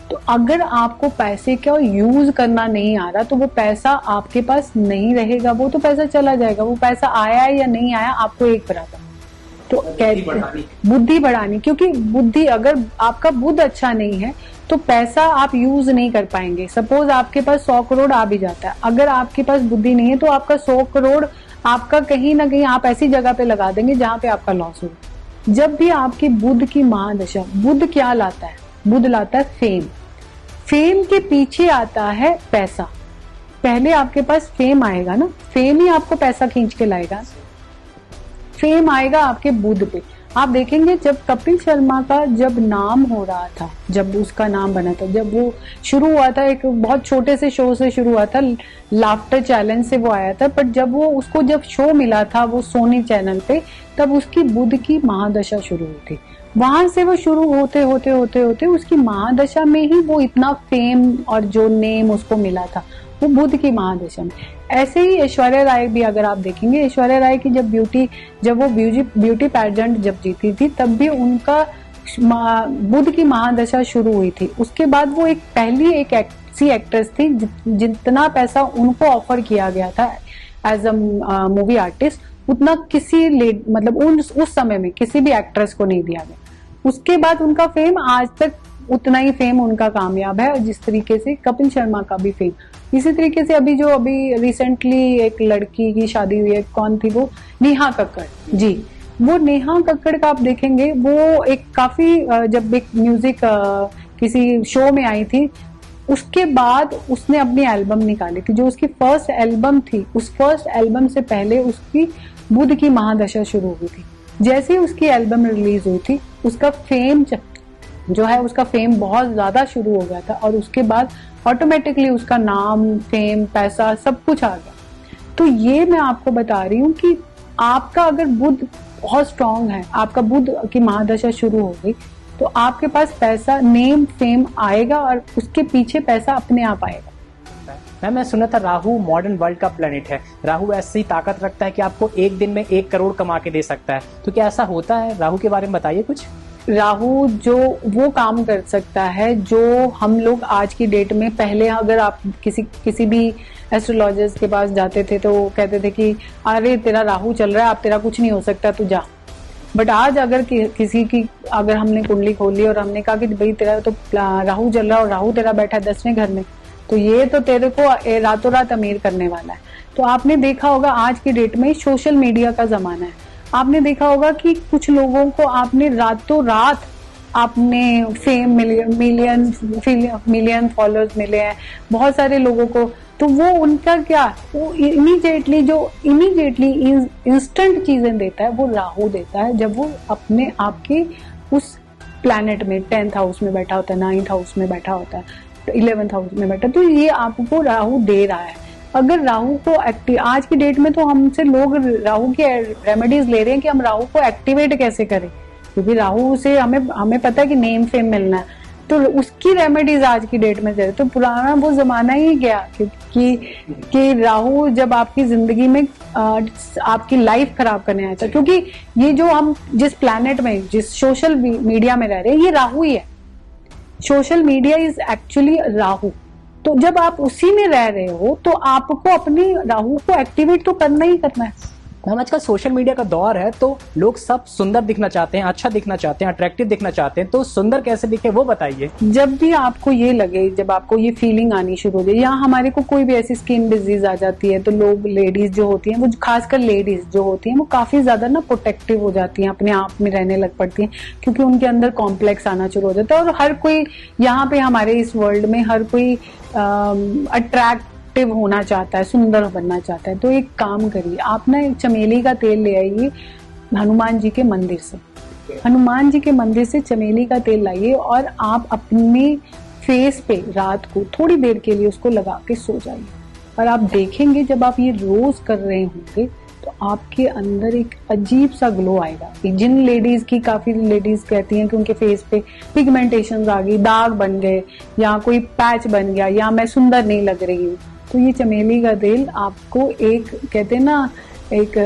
तो अगर आपको पैसे का यूज करना नहीं आ रहा तो वो पैसा आपके पास नहीं रहेगा, वो तो पैसा चला जाएगा। वो पैसा आया या नहीं आया आपको एक बराबर। तो बुद्धि बढ़ानी, क्योंकि बुद्धि, अगर आपका बुद्ध अच्छा नहीं है तो पैसा आप यूज नहीं कर पाएंगे। सपोज आपके पास 100 करोड़ आ भी जाता है, अगर आपके पास बुद्धि नहीं है तो आपका 100 करोड़ आपका कहीं ना कहीं आप ऐसी जगह पे लगा देंगे जहां पे आपका लॉस हो। जब भी आपकी बुद्ध की महादशा, बुद्ध क्या लाता है? बुद्ध लाता है फेम। फेम के पीछे आता है पैसा। पहले आपके पास फेम आएगा ना, फेम ही आपको पैसा खींच के लाएगा। फेम आएगा आपके बुद्ध पे। आप देखेंगे जब कपिल शर्मा का जब नाम हो रहा था, जब उसका नाम बना था, जब वो शुरू हुआ था, एक बहुत छोटे से शो से शुरू हुआ था, लाफ्टर चैलेंज से वो आया था, बट जब वो उसको जब शो मिला था वो सोनी चैनल पे, तब उसकी बुद्ध की महादशा शुरू हुई थी। वहां से वो शुरू होते होते होते होते उसकी महादशा में ही वो इतना फेम और जो नेम उसको मिला था वो बुद्ध की महादशा में। ऐसे ही ऐश्वर्या राय भी अगर आप देखेंगे, ऐश्वर्या राय की जब वो ब्यूटी पैजेंट जब जीती थी तब भी उनका बुद्ध की महादशा शुरू हुई थी। उसके बाद वो पहली एक ऐसी एक्ट्रेस थी जितना पैसा उनको ऑफर किया गया था एज अ मूवी आर्टिस्ट, उतना किसी मतलब उस समय में किसी भी एक्ट्रेस को नहीं दिया गया। उसके बाद उनका फेम आज तक उतना ही फेम उनका कामयाब है, जिस तरीके से कपिल शर्मा का भी फेम। इसी तरीके से अभी रिसेंटली एक लड़की की शादी हुई है, कौन थी वो? नेहा कक्कड़ जी। वो नेहा कक्कड़ का आप देखेंगे, वो एक काफी जब एक म्यूजिक किसी शो में आई थी, उसके बाद उसने अपनी एल्बम निकाली थी, जो उसकी फर्स्ट एल्बम थी। उस फर्स्ट एल्बम से पहले उसकी बुद्ध की महादशा शुरू हुई थी। जैसे ही उसकी एल्बम रिलीज हुई थी, उसका फेम जो है, उसका फेम बहुत ज्यादा शुरू हो गया था और उसके बाद ऑटोमेटिकली उसका नाम, फेम, पैसा सब कुछ आ गया। तो ये मैं आपको बता रही हूँ कि आपका अगर बुद्ध बहुत स्ट्रांग है, आपका बुद्ध की महादशा शुरू हो गई तो आपके पास पैसा, नेम, फेम आएगा और उसके पीछे पैसा अपने आप आएगा। मैं सुना था राहु मॉडर्न वर्ल्ड का प्लेनेट है। राहु ऐसी ताकत रखता है कि आपको एक दिन में 1 करोड़ कमा के दे सकता है, तो क्या ऐसा होता है? राहु के बारे में बताइए कुछ। राहु जो वो काम कर सकता है जो हम लोग आज की डेट में, पहले अगर आप किसी भी एस्ट्रोलॉजर्स के पास जाते थे तो वो कहते थे कि अरे तेरा राहु चल रहा है, अब तेरा कुछ नहीं हो सकता, तू जा। बट आज अगर किसी की अगर हमने कुंडली खोली और हमने कहा कि भाई तेरा तो राहु चल रहा है और राहु तेरा बैठा है 10वें घर में, तो ये तो तेरे को रातों रात अमीर करने वाला है। तो आपने देखा होगा आज की डेट में सोशल मीडिया का जमाना है, आपने देखा होगा कि कुछ लोगों को आपने रातों रात आपने फेम, मिलियन फॉलोअर्स मिले हैं बहुत सारे लोगों को। तो वो उनका क्या, वो इमीडिएटली इंस्टेंट चीजें देता है, वो राहु देता है। जब वो अपने आपके उस प्लैनेट में 10th हाउस में बैठा होता है, 9th हाउस में बैठा होता है, 11th हाउस में बैठा, तो ये आपको राहु दे रहा है। अगर राहु को एक्टिव, आज की डेट में तो हमसे लोग राहु की रेमेडीज ले रहे हैं कि हम राहु को एक्टिवेट कैसे करें, क्योंकि राहु से हमें पता है कि नेम फेम मिलना है, तो उसकी रेमेडीज आज की डेट में दे रहे। तो पुराना वो जमाना ही गया कि राहु जब आपकी जिंदगी में आपकी लाइफ खराब करने आया था, क्योंकि ये जो हम जिस प्लैनेट में, जिस सोशल मीडिया में रह रहे हैं, ये राहु ही है। Social media is actually Rahu. तो जब आप उसी में रह रहे हो तो आपको अपनी राहु को एक्टिवेट तो करना ही करना है। मैम आजकल सोशल मीडिया का दौर है, तो लोग सब सुंदर दिखना चाहते हैं, अच्छा दिखना चाहते हैं, अट्रैक्टिव दिखना चाहते हैं, तो सुंदर कैसे दिखे वो बताइए। जब भी आपको ये लगे, जब आपको ये फीलिंग आनी शुरू हो जाए, या हमारे को कोई भी ऐसी स्किन डिजीज आ जाती है, तो लोग, लेडीज जो होती हैं, वो खासकर लेडीज जो होती हैं, वो काफी ज्यादा ना प्रोटेक्टिव हो जाती हैं, अपने आप में रहने लग पड़ती हैं, क्योंकि उनके अंदर कॉम्प्लेक्स आना शुरू हो जाता है। और हर कोई यहाँ पे, हमारे इस वर्ल्ड में हर कोई अट्रैक्टिव होना चाहता है, सुंदर बनना चाहता है। तो एक काम करिए, आप ना चमेली का तेल ले आइए हनुमान जी के मंदिर से, हनुमान जी के मंदिर से चमेली का तेल लाइए और आप अपने फेस पे रात को थोड़ी देर के लिए उसको लगा के सो जाइए। और आप देखेंगे जब आप ये रोज कर रहे होंगे तो आपके अंदर एक अजीब सा ग्लो आएगा। जिन लेडीज की, काफी लेडीज कहती हैं कि उनके फेस पे पिगमेंटेशन आ गई, दाग बन गए, या कोई पैच बन गया, या मैं सुंदर नहीं लग रही हूँ, तो ये चमेली का तेल आपको एक, कहते हैं ना, एक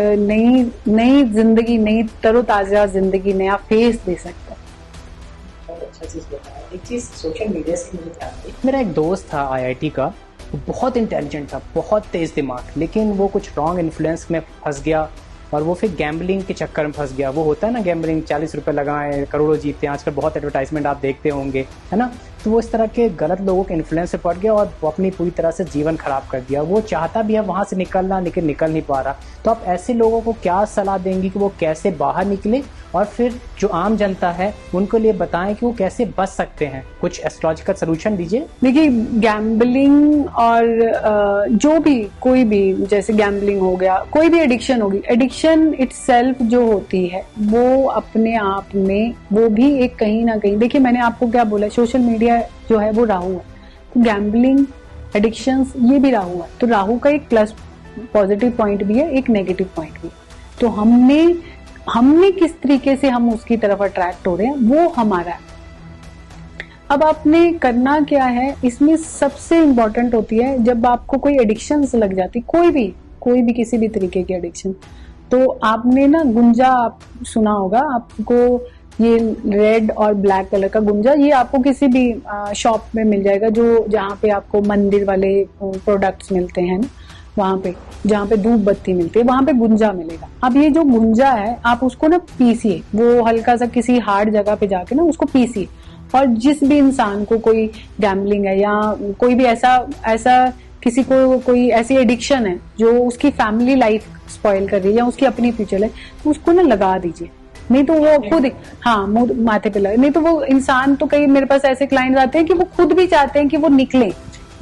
नई जिंदगी, नई तरोताजा जिंदगी, नया फेस दे सकता है। अच्छा चीज बताया। एक चीज सोशल मीडिया से मुझे ध्यान आई, मेरा एक दोस्त था IIT का, वो बहुत इंटेलिजेंट था, बहुत तेज दिमाग, लेकिन वो कुछ रॉन्ग इन्फ्लुएंस में फंस गया और वो फिर गैम्बलिंग के चक्कर में फंस गया। वो होता है ना गैम्बलिंग, 40 रुपए लगाएं करोड़ों जीतते हैं, आजकल बहुत एडवर्टाइजमेंट आप देखते होंगे, है ना। तो वो इस तरह के गलत लोगों के इन्फ्लुएंस से पड़ गया और वो अपनी पूरी तरह से जीवन खराब कर दिया। वो चाहता भी है वहां से निकलना, लेकिन निकल नहीं पा रहा। तो आप ऐसे लोगों को क्या सलाह देंगी कि वो कैसे बाहर निकले, और फिर जो आम जनता है उनको लिए बताएं कि वो कैसे बच सकते हैं? कुछ एस्ट्रोलॉजिकल सोल्यूशन दीजिए। देखिए, गैम्बलिंग और जो भी, कोई भी, जैसे गैम्बलिंग हो गया, कोई भी एडिक्शन होगी, एडिक्शन इटसेल्फ जो होती है वो अपने आप में, वो भी एक कहीं ना कहीं, देखिए मैंने आपको क्या बोला, सोशल मीडिया जो है वो राहु है, तो गैम्बलिंग, एडिक्शंस, ये भी राहु है। तो राहु का एक प्लस पॉजिटिव पॉइंट भी है, एक नेगेटिव पॉइंट भी। तो हमने किस तरीके से हम उसकी तरफ अट्रैक्ट हो रहे हैं वो हमारा है। अब आपने करना क्या है, इसमें सबसे इंपॉर्टेंट होती है, जब आपको कोई एडिक्शन लग जाती, कोई भी किसी भी तरीके की एडिक्शन, तो आपने ना गुंजा, आप सुना होगा, आपको ये रेड और ब्लैक कलर का गुंजा, ये आपको किसी भी शॉप में मिल जाएगा, जो जहाँ पे आपको मंदिर वाले प्रोडक्ट्स मिलते हैं ना, वहां पे जहाँ पे धूप बत्ती मिलती है वहां पे गुंजा मिलेगा। अब ये जो गुंजा है, आप उसको ना पीसिए, वो हल्का सा किसी हार्ड जगह पे जाके ना उसको पीसिए। और जिस भी इंसान को कोई गैम्बलिंग है या कोई भी ऐसा किसी को कोई ऐसी एडिक्शन है जो उसकी फैमिली लाइफ स्पॉइल कर रही है या उसकी अपनी फ्यूचर है, तो उसको ना लगा दीजिए। नहीं तो वो खुद, हाँ, माथे पे लगे, नहीं तो वो इंसान, तो कई मेरे पास ऐसे क्लाइंट आते हैं कि वो खुद भी चाहते हैं कि वो निकले,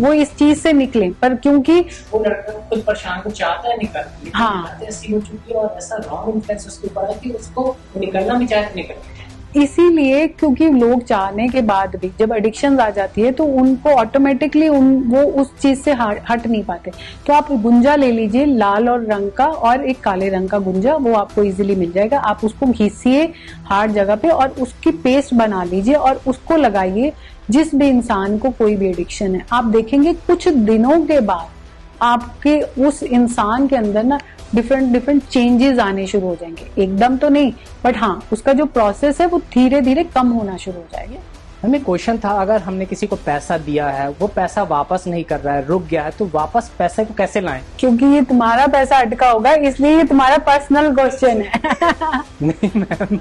वो इस चीज से निकले, पर क्योंकि वो लड़का खुद परेशान को चाहता है निकलने, हाँ, ऐसी हो चुकी है और ऐसा रॉन्ग इन्फ्लुएंस उसके ऊपर है कि उसको निकलना भी चाहे निकल। इसीलिए क्योंकि लोग चाहने के बाद भी जब एडिक्शन आ जाती है तो उनको ऑटोमेटिकली वो उस चीज से हट नहीं पाते। तो आप गुंजा ले लीजिए, लाल और रंग का और एक काले रंग का गुंजा, वो आपको इजीली मिल जाएगा। आप उसको घिसिए हार्ड जगह पे और उसकी पेस्ट बना लीजिए और उसको लगाइए। जिस भी इंसान को कोई भी एडिक्शन है, आप देखेंगे कुछ दिनों के बाद आपके उस इंसान के अंदर ना डिफरेंट चेंजेस आने शुरू हो जाएंगे। एकदम तो नहीं, बट हाँ, उसका जो प्रोसेस है वो धीरे धीरे कम होना शुरू हो जाएगा। हमें क्वेश्चन था, अगर हमने किसी को पैसा दिया है, वो पैसा वापस नहीं कर रहा है, रुक गया है, तो वापस पैसे को कैसे लाएं? क्योंकि ये तुम्हारा पैसा अटका होगा, इसलिए ये तुम्हारा पर्सनल क्वेश्चन है। नहीं मैम,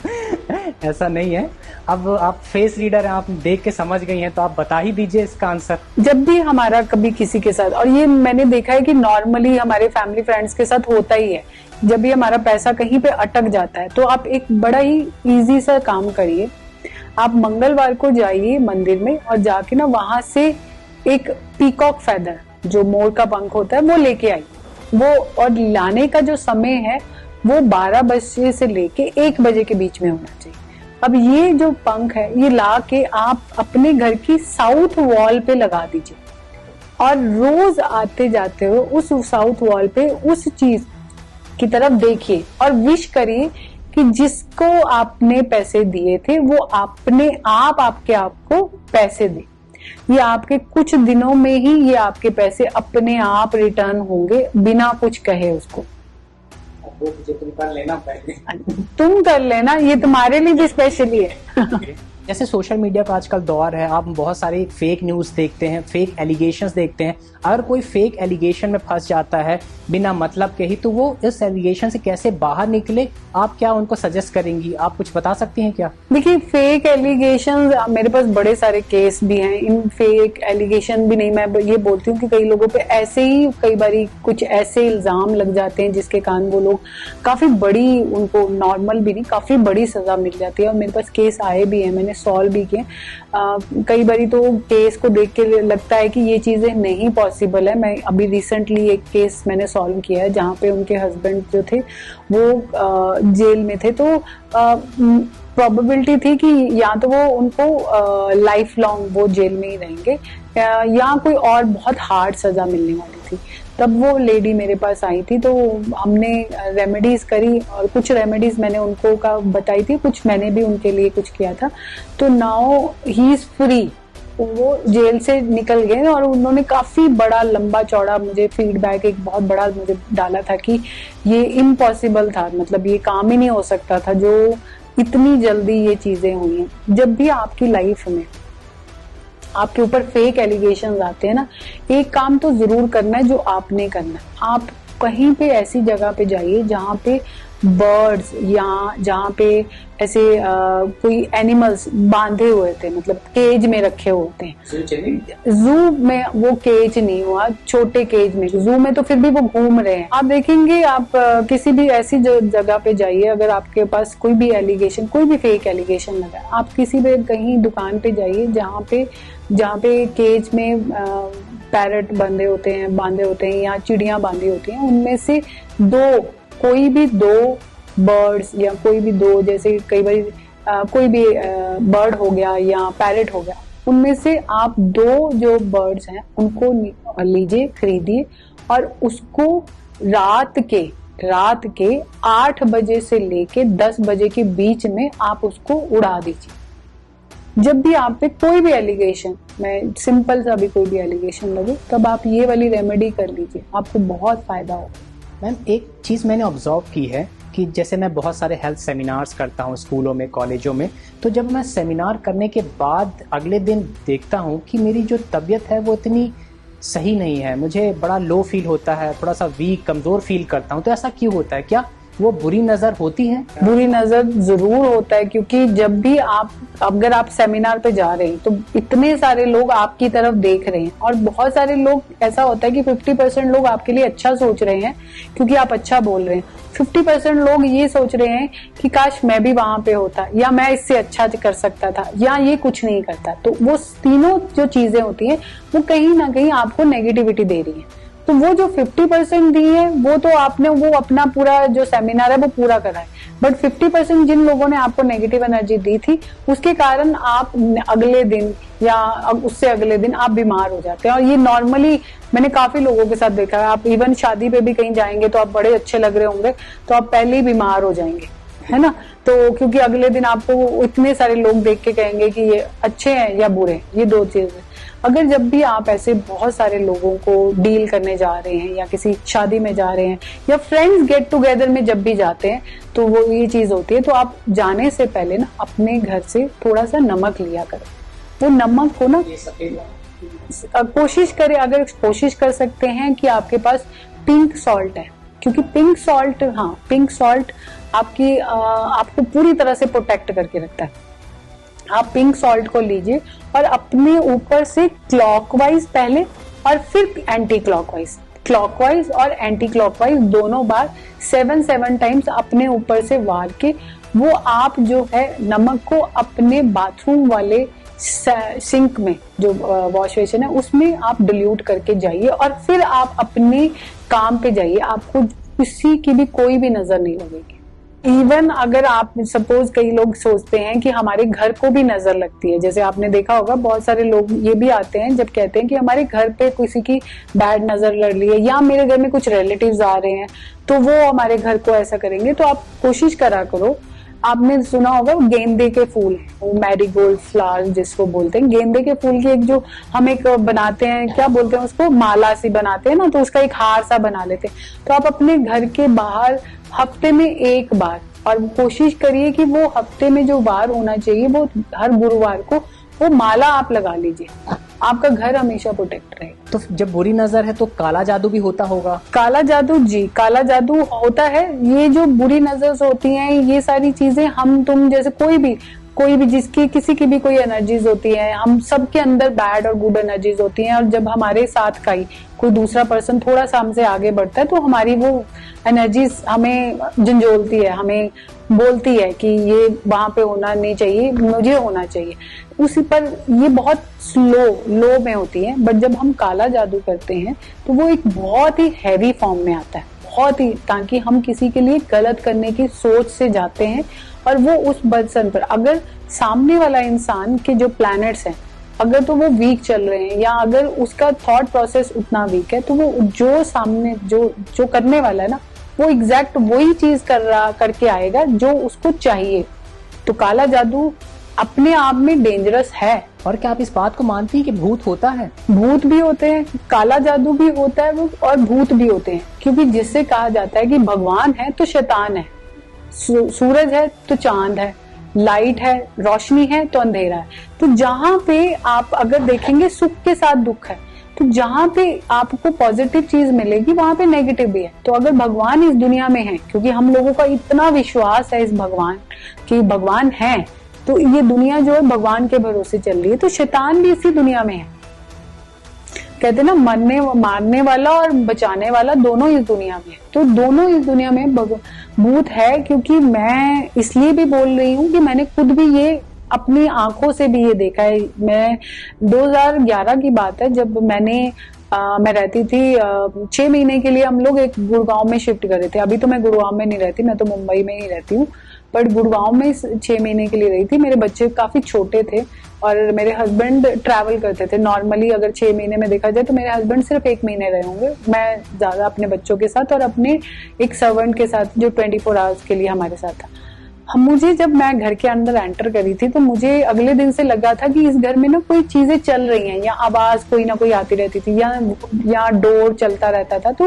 ऐसा नहीं है। अब आप फेस रीडर हैं, आप देख के समझ गई हैं, तो आप बता ही दीजिए इसका आंसर। जब भी हमारा कभी किसी के साथ, और ये मैंने देखा है कि नॉर्मली हमारे फैमिली फ्रेंड्स के साथ होता ही है, जब भी हमारा पैसा कहीं पे अटक जाता है, तो आप एक बड़ा ही इजी सा काम करिए। आप मंगलवार को जाइए मंदिर में और जाके ना वहां से एक पीकॉक फेदर, जो मोर का पंख होता है, वो लेके आई। वो और लाने का जो समय है वो 12 बजे से लेके 1 बजे के बीच में होना चाहिए। अब ये जो पंख है ये ला के आप अपने घर की साउथ वॉल पे लगा दीजिए और रोज आते जाते हुए उस साउथ वॉल पे उस चीज की तरफ देखिए और विश करिए कि जिसको आपने पैसे दिए थे वो अपने आप आपके आप को पैसे दे। ये आपके कुछ दिनों में ही ये आपके पैसे अपने आप रिटर्न होंगे बिना कुछ कहे उसको। वो तुम कर लेना पहले। तुम कर लेना, ये तुम्हारे लिए भी स्पेशली है। जैसे सोशल मीडिया का आजकल दौर है, आप बहुत सारे फेक न्यूज देखते हैं, फेक एलिगेशंस देखते हैं। अगर कोई फेक एलिगेशन में फंस जाता है बिना मतलब के ही, तो वो इस एलिगेशन से कैसे बाहर निकले, आप क्या उनको सजेस्ट करेंगी? आप कुछ बता सकती हैं क्या? देखिए, फेक एलिगेशन मेरे पास बड़े सारे केस भी हैं। इन फेक एलिगेशन भी नहीं, मैं ये बोलती हूँ कि कई लोगों पे ऐसे ही कई बारी कुछ ऐसे इल्जाम लग जाते हैं जिसके कारण वो लोग काफी बड़ी, उनको नॉर्मल भी नहीं काफी बड़ी सजा मिल जाती है। और मेरे पास केस आए भी हैं, मैंने सॉल्व भी किए। कई बारी तो केस को देख के लगता है कि ये चीजें नहीं पॉसिबल है। मैं अभी रिसेंटली एक केस मैंने सॉल्व किया है जहाँ पे उनके हस्बैंड जो थे वो जेल में थे, तो प्रोबेबिलिटी थी कि या तो वो उनको लाइफ लॉन्ग वो जेल में ही रहेंगे या कोई और बहुत हार्ड सजा मिलने वाली थी। तब वो लेडी मेरे पास आई थी, तो हमने रेमेडीज करी और कुछ रेमेडीज मैंने उनको का बताई थी, कुछ मैंने भी उनके लिए कुछ किया था। तो नाउ ही इज फ्री, वो जेल से निकल गए। और उन्होंने काफी बड़ा लंबा चौड़ा मुझे फीडबैक एक बहुत बड़ा मुझे डाला था कि ये इम्पॉसिबल था, मतलब ये काम ही नहीं हो सकता था जो इतनी जल्दी ये चीजें हुई हैं। जब भी आपकी लाइफ में आपके ऊपर फेक एलिगेशंस आते हैं ना, एक काम तो जरूर करना है जो आपने करना है। आप कहीं पे ऐसी जगह पे जाइए जहाँ पे बर्ड्स या जहाँ पे ऐसे कोई एनिमल्स बांधे हुए थे, मतलब केज में रखे होते हैं। जू में वो केज नहीं हुआ, छोटे केज में। जू में तो फिर भी वो घूम रहे हैं। आप देखेंगे, आप किसी भी ऐसी जगह पे जाइए, अगर आपके पास कोई भी एलिगेशन, कोई भी फेक एलिगेशन लगा, आप किसी भी कहीं दुकान पे जाइए जहाँ पे केज में पैरट बांधे होते हैं या चिड़िया बांधी होती हैं, उनमें से कोई भी दो बर्ड्स या कोई भी दो, जैसे कई बार कोई भी बर्ड हो गया या पैरट हो गया, उनमें से आप दो जो बर्ड्स हैं उनको लीजिए, खरीदिए और उसको रात के 8 बजे से लेके 10 बजे के बीच में आप उसको उड़ा दीजिए। जब भी आप पे कोई भी एलिगेशन, मैं सिंपल सा भी कोई भी एलिगेशन लगे, तब आप ये वाली रेमेडी कर लीजिए, आपको बहुत फायदा होगा। मैम, एक चीज़ मैंने ऑब्जर्व की है कि जैसे मैं बहुत सारे हेल्थ सेमिनार्स करता हूँ स्कूलों में, कॉलेजों में, तो जब मैं सेमिनार करने के बाद अगले दिन देखता हूँ कि मेरी जो तबीयत है वो इतनी सही नहीं है, मुझे बड़ा लो फील होता है, थोड़ा सा वीक, कमज़ोर फील करता हूँ। तो ऐसा क्यों होता है? क्या वो बुरी नज़र होती है? बुरी नज़र जरूर होता है, क्योंकि जब भी अगर आप सेमिनार पे जा रहे हैं तो इतने सारे लोग आपकी तरफ देख रहे हैं, और बहुत सारे लोग, ऐसा होता है कि 50% लोग आपके लिए अच्छा सोच रहे हैं क्योंकि आप अच्छा बोल रहे हैं। 50% लोग ये सोच रहे हैं कि काश मैं भी वहां पे होता, या मैं इससे अच्छा कर सकता था, या ये कुछ नहीं करता। तो वो तीनों जो चीजें होती हैं वो कहीं ना कहीं आपको नेगेटिविटी दे रही है। तो वो जो 50% दी है वो तो आपने वो अपना पूरा जो सेमिनार है वो पूरा करा है, बट 50% जिन लोगों ने आपको नेगेटिव एनर्जी दी थी उसके कारण आप अगले दिन या उससे अगले दिन आप बीमार हो जाते हैं। और ये नॉर्मली मैंने काफी लोगों के साथ देखा है। आप इवन शादी पे भी कहीं जाएंगे तो आप बड़े अच्छे लग रहे होंगे, तो आप पहले ही बीमार हो जाएंगे, है ना। तो क्योंकि अगले दिन आपको इतने सारे लोग देख के कहेंगे कि ये अच्छे हैं या बुरे, ये दो चीजें। अगर जब भी आप ऐसे बहुत सारे लोगों को डील करने जा रहे हैं, या किसी शादी में जा रहे हैं, या फ्रेंड्स गेट टुगेदर में जब भी जाते हैं, तो वो ये चीज होती है। तो आप जाने से पहले ना अपने घर से थोड़ा सा नमक लिया करें। वो नमक को ना कोशिश करें, अगर कोशिश कर सकते हैं कि आपके पास पिंक सॉल्ट है, क्योंकि पिंक सॉल्ट आपको पूरी तरह से प्रोटेक्ट करके रखता है। आप पिंक सॉल्ट को लीजिए और अपने ऊपर से क्लॉकवाइज पहले और फिर एंटी क्लॉकवाइज और एंटी क्लॉकवाइज दोनों बार 7 टाइम्स अपने ऊपर से वार के वो आप जो है नमक को अपने बाथरूम वाले सिंक में, जो वॉश बेसिन है, उसमें आप डिल्यूट करके जाइए और फिर आप अपने काम पे जाइए। आपको किसी की भी कोई भी नजर नहीं लगेगी। इवन अगर आप सपोज, कई लोग सोचते हैं कि हमारे घर को भी नजर लगती है, जैसे आपने देखा होगा बहुत सारे लोग ये भी आते हैं जब कहते हैं कि हमारे घर पे किसी की बैड नजर लग रही है या मेरे घर में कुछ रिलेटिव्स आ रहे हैं तो वो हमारे घर को ऐसा करेंगे। तो आप कोशिश करा करो, आपने सुना होगा गेंदे के फूल, मैरीगोल्ड फ्लावर जिसको बोलते हैं, गेंदे के फूल की एक जो हम एक बनाते हैं, क्या बोलते हैं उसको, माला सी बनाते हैं ना, तो उसका एक हार सा बना लेते हैं। तो आप अपने घर के बाहर हफ्ते में एक बार, और कोशिश करिए कि वो हफ्ते में जो बार होना चाहिए वो हर गुरुवार को वो माला आप लगा लीजिए, आपका घर हमेशा प्रोटेक्ट रहेगा। तो जब बुरी नजर है तो काला जादू भी होता होगा? काला जादू, जी काला जादू होता है। ये जो बुरी नजर होती हैं, ये सारी चीजें हम तुम जैसे कोई भी जिसकी किसी की भी कोई एनर्जीज होती है, हम सबके अंदर बैड और गुड एनर्जीज होती हैं, और जब हमारे साथ का ही कोई दूसरा पर्सन थोड़ा सा हमसे आगे बढ़ता है तो हमारी वो एनर्जीज हमें झंझोलती है, हमें बोलती है कि ये वहां पे होना नहीं चाहिए, मुझे होना चाहिए। उसी पर ये बहुत लो में होती है। बट जब हम काला जादू करते हैं तो वो एक बहुत ही हैवी फॉर्म में आता है, बहुत ही, ताकि हम किसी के लिए गलत करने की सोच से जाते हैं और वो उस पर्सन पर, अगर सामने वाला इंसान के जो प्लैनेट्स हैं अगर तो वो वीक चल रहे हैं या अगर उसका थॉट प्रोसेस उतना वीक है, तो वो जो सामने जो करने वाला है ना, वो एग्जैक्ट वही चीज करके आएगा जो उसको चाहिए। तो काला जादू अपने आप में डेंजरस है। और क्या आप इस बात को मानती हैं कि भूत होता है? भूत भी होते हैं, काला जादू भी होता है और भूत भी होते हैं, क्योंकि जिससे कहा जाता है कि भगवान है तो शैतान है, सूरज है तो चांद है, लाइट है, रोशनी है तो अंधेरा है। तो जहां पे आप अगर देखेंगे सुख के साथ दुख है, तो जहां पे आपको पॉजिटिव चीज मिलेगी वहां पे नेगेटिव भी है। तो अगर भगवान इस दुनिया में है, क्योंकि हम लोगों का इतना विश्वास है इस भगवान कि भगवान है, तो ये दुनिया जो है भगवान के भरोसे चल रही है, तो शैतान भी इसी दुनिया में है। कहते ना, मारने वाला और बचाने वाला दोनों इस दुनिया में है। तो दोनों इस दुनिया में भूत है। क्योंकि मैं इसलिए भी बोल रही हूँ कि मैंने खुद भी ये अपनी आंखों से भी ये देखा है। मैं 2011 की बात है, जब मैं रहती थी 6 महीने के लिए, हम लोग एक गुड़गांव में शिफ्ट करे थे। अभी तो मैं गुड़गांव में नहीं रहती, मैं तो मुंबई में ही रहती हूँ, बट गुड़गांव में 6 महीने के लिए रही थी। मेरे बच्चे काफी छोटे थे और मेरे हस्बैंड ट्रैवल करते थे। नॉर्मली अगर 6 महीने में देखा जाए तो मेरे हस्बैंड सिर्फ 1 महीने रहे होंगे, मैं ज्यादा अपने बच्चों के साथ और अपने एक सर्वेंट के साथ जो 24 आवर्स के लिए हमारे साथ था। मुझे जब मैं घर के अंदर एंटर करी थी तो मुझे अगले दिन से लगा था कि इस घर में ना कोई चीजें चल रही हैं, या आवाज कोई ना कोई आती रहती थी, या डोर चलता रहता था, तो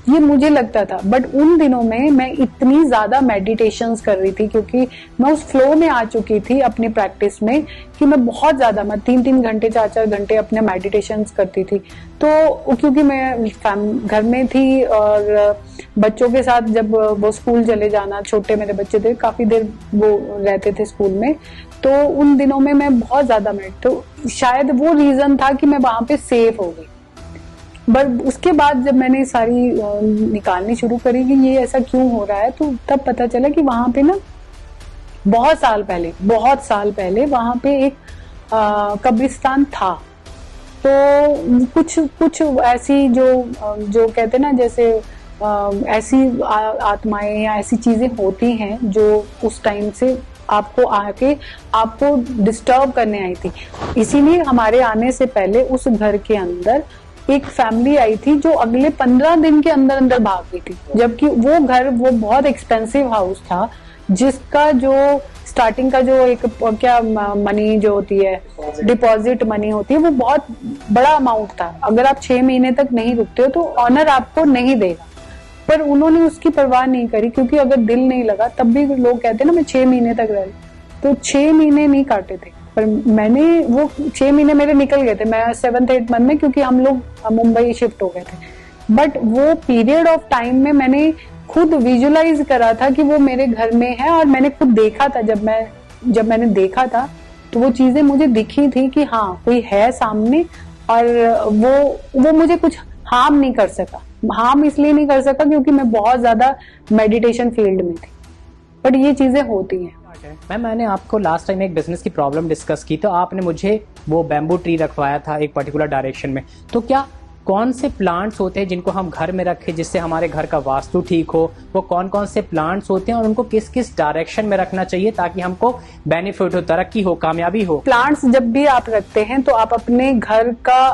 ये मुझे लगता था। बट उन दिनों में मैं इतनी ज्यादा मेडिटेशंस कर रही थी, क्योंकि मैं उस फ्लो में आ चुकी थी अपनी प्रैक्टिस में, कि मैं बहुत ज्यादा, मैं 3-3 घंटे 4-4 घंटे अपने मेडिटेशंस करती थी। तो क्योंकि मैं घर में थी और बच्चों के साथ जब वो स्कूल चले जाना, छोटे मेरे बच्चे थे, काफी देर वो रहते थे स्कूल में, तो उन दिनों में मैं बहुत ज्यादा तो शायद वो रीजन था कि मैं वहां पे सेफ हो गई। बट उसके बाद जब मैंने सारी निकालनी शुरू करी कि ये ऐसा क्यों हो रहा है, तो तब पता चला कि वहां पे ना बहुत साल पहले वहां पे एक कब्रिस्तान था। तो कुछ ऐसी जो कहते ना, जैसे ऐसी आत्माएं या ऐसी चीजें होती हैं जो उस टाइम से आपको डिस्टर्ब करने आई थी। इसीलिए हमारे आने से पहले उस घर के अंदर एक फैमिली आई थी जो अगले 15 दिन के अंदर अंदर भाग गई थी। जबकि वो घर, वो बहुत एक्सपेंसिव हाउस था, जिसका जो स्टार्टिंग का जो एक क्या मनी जो होती है, डिपॉजिट मनी होती है, वो बहुत बड़ा अमाउंट था। अगर आप 6 महीने तक नहीं रुकते हो तो ऑनर आपको नहीं देगा। पर उन्होंने उसकी परवाह नहीं करी, क्योंकि अगर दिल नहीं लगा, तब भी लोग कहते हैं ना मैं 6 महीने तक रही, तो 6 महीने नहीं काटे थे। पर मैंने वो 6 महीने मेरे निकल गए थे, मैं 7th-8th मंथ में, क्योंकि हम लोग मुंबई शिफ्ट हो गए थे। बट वो पीरियड ऑफ टाइम में मैंने खुद विजुलाइज करा था कि वो मेरे घर में है, और मैंने खुद देखा था। जब मैंने देखा था तो वो चीजें मुझे दिखी थी कि हाँ कोई है सामने, और वो मुझे कुछ हार्म नहीं कर सका। हार्म इसलिए नहीं कर सका क्योंकि मैं बहुत ज्यादा मेडिटेशन फील्ड में थी। बट ये चीजें होती हैं। मैम, मैंने आपको लास्ट टाइम एक बिजनेस की प्रॉब्लम डिस्कस की, तो आपने मुझे वो बैम्बू ट्री रखवाया था एक पर्टिकुलर डायरेक्शन में। तो क्या कौन से प्लांट्स होते हैं जिनको हम घर में रखें जिससे हमारे घर का वास्तु ठीक हो, वो कौन कौन से प्लांट्स होते हैं और उनको किस किस डायरेक्शन में रखना चाहिए ताकि हमको बेनिफिट हो, तरक्की हो, कामयाबी हो। प्लांट्स जब भी आप रखते हैं तो आप अपने घर का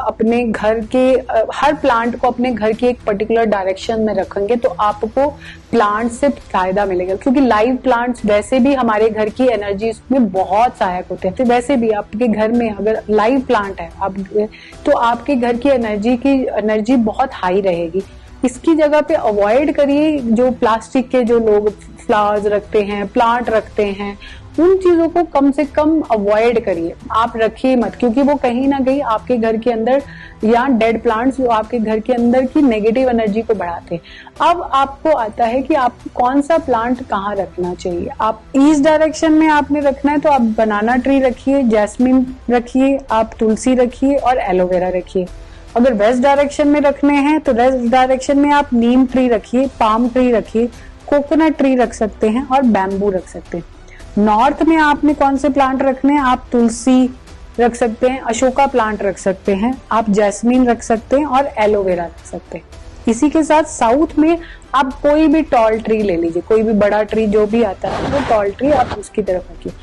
अपने घर के हर प्लांट को अपने घर की एक पर्टिकुलर डायरेक्शन में रखेंगे तो आपको प्लांट से फायदा मिलेगा, क्योंकि लाइव प्लांट्स वैसे भी हमारे घर की एनर्जी में बहुत सहायक होते हैं। तो वैसे भी आपके घर में अगर लाइव प्लांट है आप तो आपके घर की एनर्जी बहुत हाई रहेगी। इसकी जगह पे अवॉइड करिए जो प्लास्टिक के जो लोग फ्लावर्स रखते हैं, प्लांट रखते हैं, उन चीजों को कम से कम अवॉइड करिए, आप रखिए मत, क्योंकि वो कहीं ना कहीं आपके घर के अंदर या डेड प्लांट्स जो आपके घर के अंदर की नेगेटिव एनर्जी को बढ़ाते हैं। अब आपको आता है कि आपको कौन सा प्लांट कहाँ रखना चाहिए। आप ईस्ट डायरेक्शन में आपने रखना है तो आप बनाना ट्री रखिए, जैस्मिन रखिए, आप तुलसी रखिए और एलोवेरा रखिए। अगर वेस्ट डायरेक्शन में रखने हैं तो वेस्ट डायरेक्शन में आप नीम ट्री रखिए, पाम ट्री रखिए, कोकोनट ट्री रख सकते हैं और बैम्बू रख सकते हैं। नॉर्थ में आपने कौन से प्लांट रखने हैं, आप तुलसी रख सकते हैं, अशोका प्लांट रख सकते हैं, आप जैस्मिन रख सकते हैं और एलोवेरा रख सकते हैं। इसी के साथ साउथ में आप कोई भी टॉल ट्री ले लीजिए, कोई भी बड़ा ट्री जो भी आता है वो टॉल ट्री आप उसकी तरफ रखिए।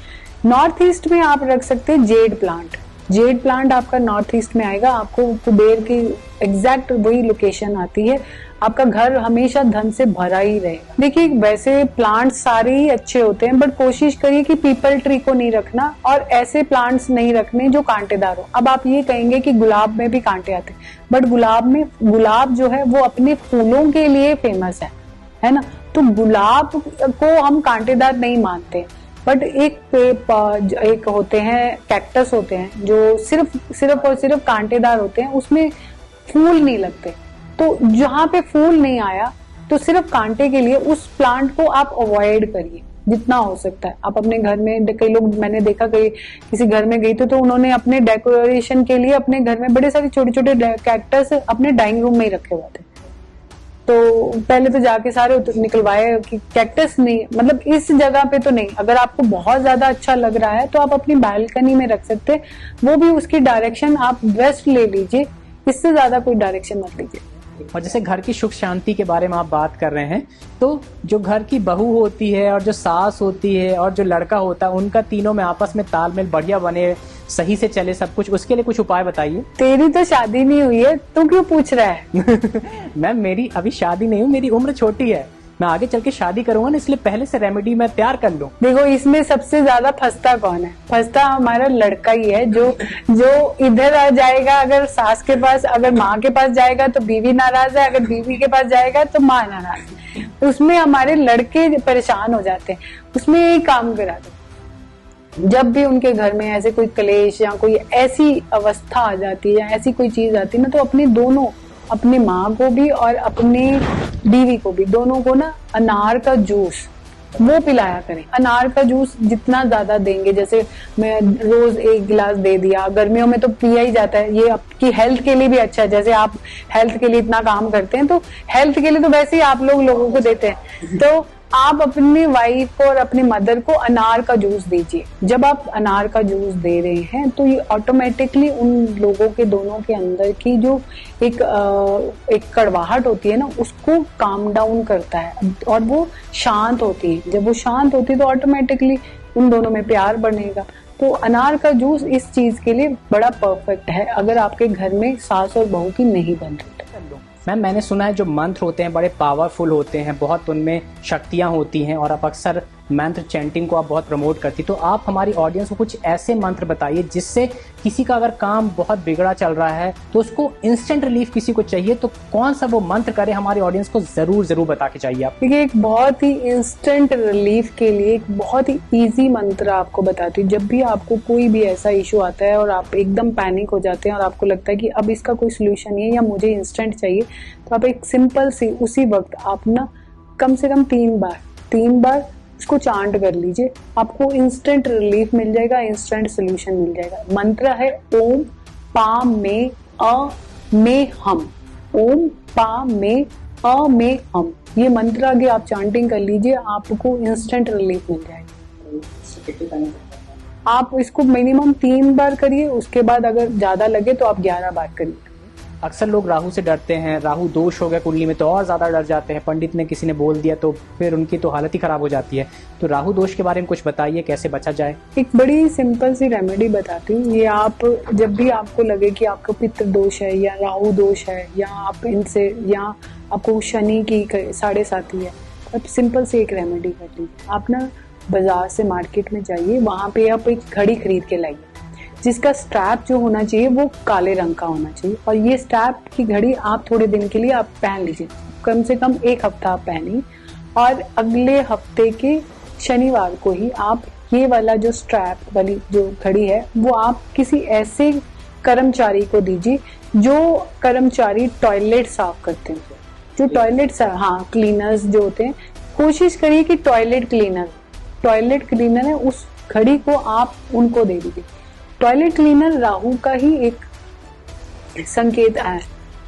नॉर्थ ईस्ट में आप रख सकते हैं जेड प्लांट। जेड प्लांट आपका नॉर्थ ईस्ट में आएगा, आपको कुबेर की एग्जैक्ट वही लोकेशन आती है, आपका घर हमेशा धन से भरा ही रहेगा। देखिए वैसे प्लांट्स सारे ही अच्छे होते हैं, बट कोशिश करिए कि पीपल ट्री को नहीं रखना और ऐसे प्लांट्स नहीं रखने जो कांटेदार हो। अब आप ये कहेंगे कि गुलाब में भी कांटे आते हैं, बट गुलाब जो है वो अपने फूलों के लिए फेमस है ना। तो गुलाब को हम कांटेदार नहीं मानते, बट एक होते हैं कैक्टस होते हैं जो सिर्फ और सिर्फ कांटेदार होते हैं, उसमें फूल नहीं लगते। तो जहां पे फूल नहीं आया तो सिर्फ कांटे के लिए उस प्लांट को आप अवॉइड करिए जितना हो सकता है। आप अपने घर में, कई लोग मैंने देखा किसी घर में गई तो उन्होंने अपने डेकोरेशन के लिए अपने घर में बड़े सारे छोटे छोटे कैक्टस अपने डाइनिंग रूम में ही रखे हुए थे। तो पहले तो जाके सारे निकलवाए कि कैक्टस नहीं, मतलब इस जगह पे तो नहीं। अगर आपको बहुत ज्यादा अच्छा लग रहा है तो आप अपनी बालकनी में रख सकते हैं, वो भी उसकी डायरेक्शन आप वेस्ट ले लीजिए, इससे ज्यादा कोई डायरेक्शन मत लीजिए। और जैसे घर की सुख शांति के बारे में आप बात कर रहे हैं, तो जो घर की बहू होती है और जो सास होती है और जो लड़का होता है, उनका तीनों में आपस में तालमेल बढ़िया बने, सही से चले सब कुछ, उसके लिए कुछ उपाय बताइए। तेरी तो शादी नहीं हुई है, तू क्यों पूछ रहा है? मैम मेरी अभी शादी नहीं हुई, मेरी उम्र छोटी है, मैं आगे चल के शादी करूंगा ना, इसलिए पहले से रेमेडी मैं तैयार कर लूं। देखो इसमें सबसे ज्यादा फंसता कौन है? फंसता हमारा लड़का ही है, जो इधर आ जाएगा। अगर सास के पास, अगर माँ के पास जाएगा तो बीवी नाराज है, अगर बीवी के पास जाएगा तो माँ नाराज है। उसमें हमारे लड़के परेशान हो जाते हैं, उसमें यही काम करा दो। जब भी उनके घर में ऐसे कोई क्लेश या कोई ऐसी अवस्था आ जाती है या ऐसी कोई चीज आती है ना, तो अपनी माँ को भी और अपनी बीवी को भी, दोनों को ना अनार का जूस वो पिलाया करें। अनार का जूस जितना ज्यादा देंगे, जैसे मैं रोज 1 गिलास दे दिया, गर्मियों में तो पिया ही जाता है, ये आपकी हेल्थ के लिए भी अच्छा है। जैसे आप हेल्थ के लिए इतना काम करते हैं तो हेल्थ के लिए तो वैसे ही आप लोगों को देते हैं, तो आप अपनी वाइफ को और अपनी मदर को अनार का जूस दीजिए। जब आप अनार का जूस दे रहे हैं तो ये ऑटोमेटिकली उन लोगों के दोनों के अंदर की जो एक कड़वाहट होती है ना, उसको काम डाउन करता है और वो शांत होती है। जब वो शांत होती है तो ऑटोमेटिकली उन दोनों में प्यार बढ़ेगा। तो अनार का जूस इस चीज के लिए बड़ा परफेक्ट है, अगर आपके घर में सास और बहू की नहीं बन रही। मैम मैंने सुना है जो मंत्र होते हैं बड़े पावरफुल होते हैं, बहुत उनमें शक्तियां होती हैं और आप अक्सर मंत्र चैंटिंग को आप बहुत प्रमोट करती, तो आप हमारी ऑडियंस को कुछ ऐसे मंत्र बताइए जिससे किसी का अगर काम बहुत बिगड़ा चल रहा है तो उसको इंस्टेंट रिलीफ किसी को चाहिए, तो कौन सा वो मंत्र करे, हमारी ऑडियंस को जरूर बता के चाहिए आप। देखिए एक बहुत ही इंस्टेंट रिलीफ के लिए एक बहुत ही इजी मंत्र आपको बताती हूँ। जब भी आपको कोई भी ऐसा इशू आता है और आप एकदम पैनिक हो जाते हैं और आपको लगता है कि अब इसका कोई सोल्यूशन नहीं है या मुझे इंस्टेंट चाहिए, तो आप एक सिंपल सी उसी वक्त आप ना कम से कम 3 बार उसको चांट कर लीजिए, आपको इंस्टेंट रिलीफ मिल जाएगा, इंस्टेंट सोल्यूशन मिल जाएगा। मंत्र है ओम पा में अ में हम, ओम पा में अ में हम। ये मंत्र आगे आप चांटिंग कर लीजिए, आपको इंस्टेंट रिलीफ मिल जाएगा। आप इसको मिनिमम 3 बार करिए, उसके बाद अगर ज्यादा लगे तो आप 11 बार करिए। अक्सर लोग राहु से डरते हैं, राहु दोष हो गया कुंडली में तो और ज़्यादा डर जाते हैं, पंडित ने किसी ने बोल दिया तो फिर उनकी तो हालत ही ख़राब हो जाती है। तो राहु दोष के बारे में कुछ बताइए, कैसे बचा जाए? एक बड़ी सिंपल सी रेमेडी बताती हूँ। ये आप जब भी आपको लगे कि आपको पितृ दोष है या राहु दोष है या आप इनसे या आपको शनि की 7.5 है, अब सिंपल से एक रेमेडी कर लीजिए। आप ना बाजार से मार्केट में जाइए, वहाँ पे आप एक घड़ी खरीद के लाइए जिसका स्ट्रैप जो होना चाहिए वो काले रंग का होना चाहिए। और ये स्ट्रैप की घड़ी आप थोड़े दिन के लिए आप पहन लीजिए, कम से कम 1 हफ्ता आप पहनिए, और अगले हफ्ते के शनिवार को ही आप ये वाला जो स्ट्रैप वाली जो घड़ी है वो आप किसी ऐसे कर्मचारी को दीजिए जो कर्मचारी टॉयलेट साफ करते हैं, जो टॉयलेट क्लीनर्स जो होते हैं। कोशिश करिए कि टॉयलेट क्लीनर है उस घड़ी को आप उनको दे दीजिए। टॉयलेट क्लीनर राहु का ही एक संकेत है,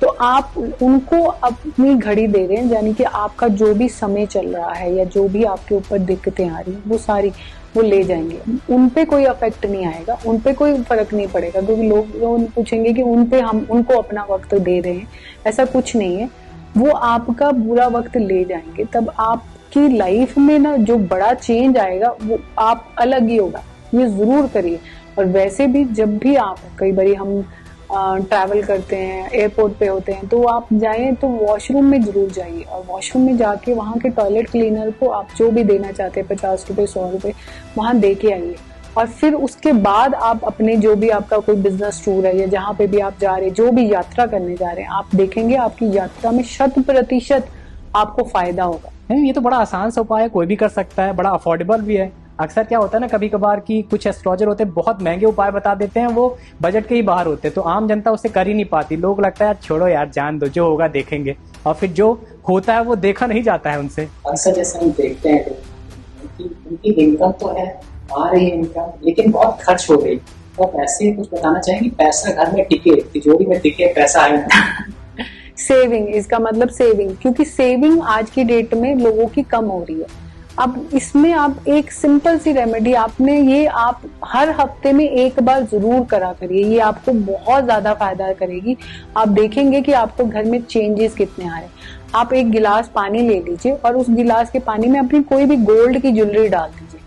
तो आप उनको अपनी घड़ी दे रहे हैं, यानी कि आपका जो भी समय चल रहा है या जो भी आपके ऊपर दिक्कतें आ रही हैं वो सारी वो ले जाएंगे। उन पे कोई अफेक्ट नहीं आएगा, उन पे कोई फर्क नहीं पड़ेगा, क्योंकि लोग पूछेंगे कि उन पे हम उनको अपना वक्त दे रहे हैं। ऐसा कुछ नहीं है, वो आपका बुरा वक्त ले जाएंगे। तब आपकी लाइफ में ना जो बड़ा चेंज आएगा वो आप अलग ही होगा, ये जरूर करिए। और वैसे भी जब भी आप कई बार हम ट्रैवल करते हैं, एयरपोर्ट पे होते हैं, तो आप जाएं तो वॉशरूम में जरूर जाइए, और वॉशरूम में जाके वहाँ के टॉयलेट क्लीनर को आप जो भी देना चाहते हैं 50 रुपए 100 रुपए वहाँ दे के आइए। और फिर उसके बाद आप अपने जो भी आपका कोई बिजनेस टूर है या जहाँ पे भी आप जा रहे हैं, जो भी यात्रा करने जा रहे हैं, आप देखेंगे आपकी यात्रा में 100% आपको फायदा होगा। ये तो बड़ा आसान सा उपाय है, कोई भी कर सकता है, बड़ा अफोर्डेबल भी है। अक्सर क्या होता है ना, कभी कभार की कुछ एस्ट्रोलॉजर होते हैं बहुत महंगे उपाय बता देते हैं, वो बजट के ही बाहर होते हैं, तो आम जनता उससे कर ही नहीं पाती। लोग लगता है छोड़ो यार, जान दो, जो होगा देखेंगे, और फिर जो होता है वो देखा नहीं जाता है उनसे। अक्सर जैसे हम देखते हैं कि उनकी इनकम तो है, आ रही है इनकम, लेकिन बहुत खर्च हो गई। तो ऐसे कुछ बताना चाहेंगे, पैसा घर में टिके, तिजोरी में टिके, पैसा आए। सेविंग, इसका मतलब सेविंग, क्योंकि सेविंग आज की डेट में लोगों की कम हो रही है। अब इसमें आप एक सिंपल सी रेमेडी आपने ये आप हर हफ्ते में एक बार जरूर करा करिए, ये आपको बहुत ज्यादा फायदा करेगी। आप देखेंगे कि आपको घर में चेंजेस कितने आ रहे हैं। आप एक गिलास पानी ले लीजिए और उस गिलास के पानी में अपनी कोई भी गोल्ड की ज्वेलरी डाल दीजिए,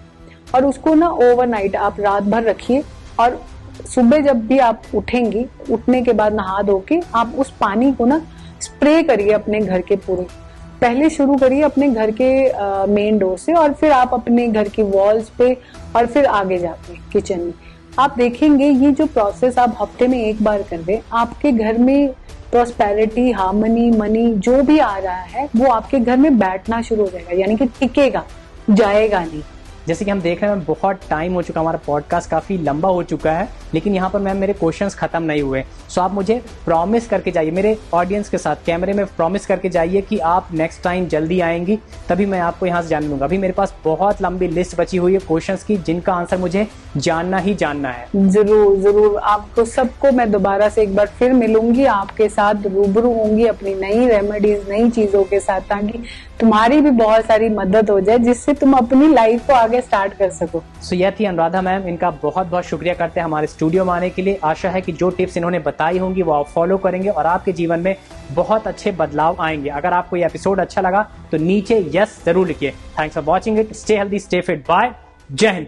और उसको ना ओवरनाइट आप रात भर रखिए, और सुबह जब भी आप उठेंगी, उठने के बाद नहा धो के आप उस पानी को ना स्प्रे करिए अपने घर के पूरे। पहले शुरू करिए अपने घर के मेन डोर से, और फिर आप अपने घर की वॉल्स पे, और फिर आगे जाके किचन में। आप देखेंगे ये जो प्रोसेस आप हफ्ते में एक बार कर दें, आपके घर में प्रॉस्पेरिटी, हार्मनी, मनी जो भी आ रहा है वो आपके घर में बैठना शुरू हो जाएगा, यानी कि टिकेगा, जाएगा नहीं। जैसे कि हम देख रहे हैं बहुत टाइम हो चुका, हमारा पॉडकास्ट काफ़ी लंबा हो चुका है, लेकिन यहाँ पर मैम मेरे क्वेश्चंस खत्म नहीं हुए। सो आप मुझे प्रॉमिस करके जाइए, मेरे ऑडियंस के साथ कैमरे में प्रॉमिस करके जाइए कि आप नेक्स्ट टाइम जल्दी आएंगी, तभी मैं आपको यहाँ से जान लूँगा। अभी मेरे पास बहुत लंबी लिस्ट बची हुई है क्वेश्चंस की, जिनका आंसर मुझे जानना ही जानना है। जरूर जरूर, आपको सबको मैं दोबारा से एक बार फिर मिलूंगी, आपके साथ रूबरू होंगी अपनी नई रेमेडीज, नई चीजों के साथ, ताकि तुम्हारी भी बहुत सारी मदद हो जाए, जिससे तुम अपनी लाइफ को आगे स्टार्ट कर सको। सो यह थी अनुराधा मैम, इनका बहुत बहुत शुक्रिया करते हैं हमारे स्टूडियो में आने के लिए। आशा है कि जो टिप्स इन्होंने बताई होंगी वो आप फॉलो करेंगे और आपके जीवन में बहुत अच्छे बदलाव आएंगे। अगर आपको ये एपिसोड अच्छा लगा तो नीचे यस जरूर लिखिए। Thanks for watching it, stay healthy, stay fit, bye, जय हिंद।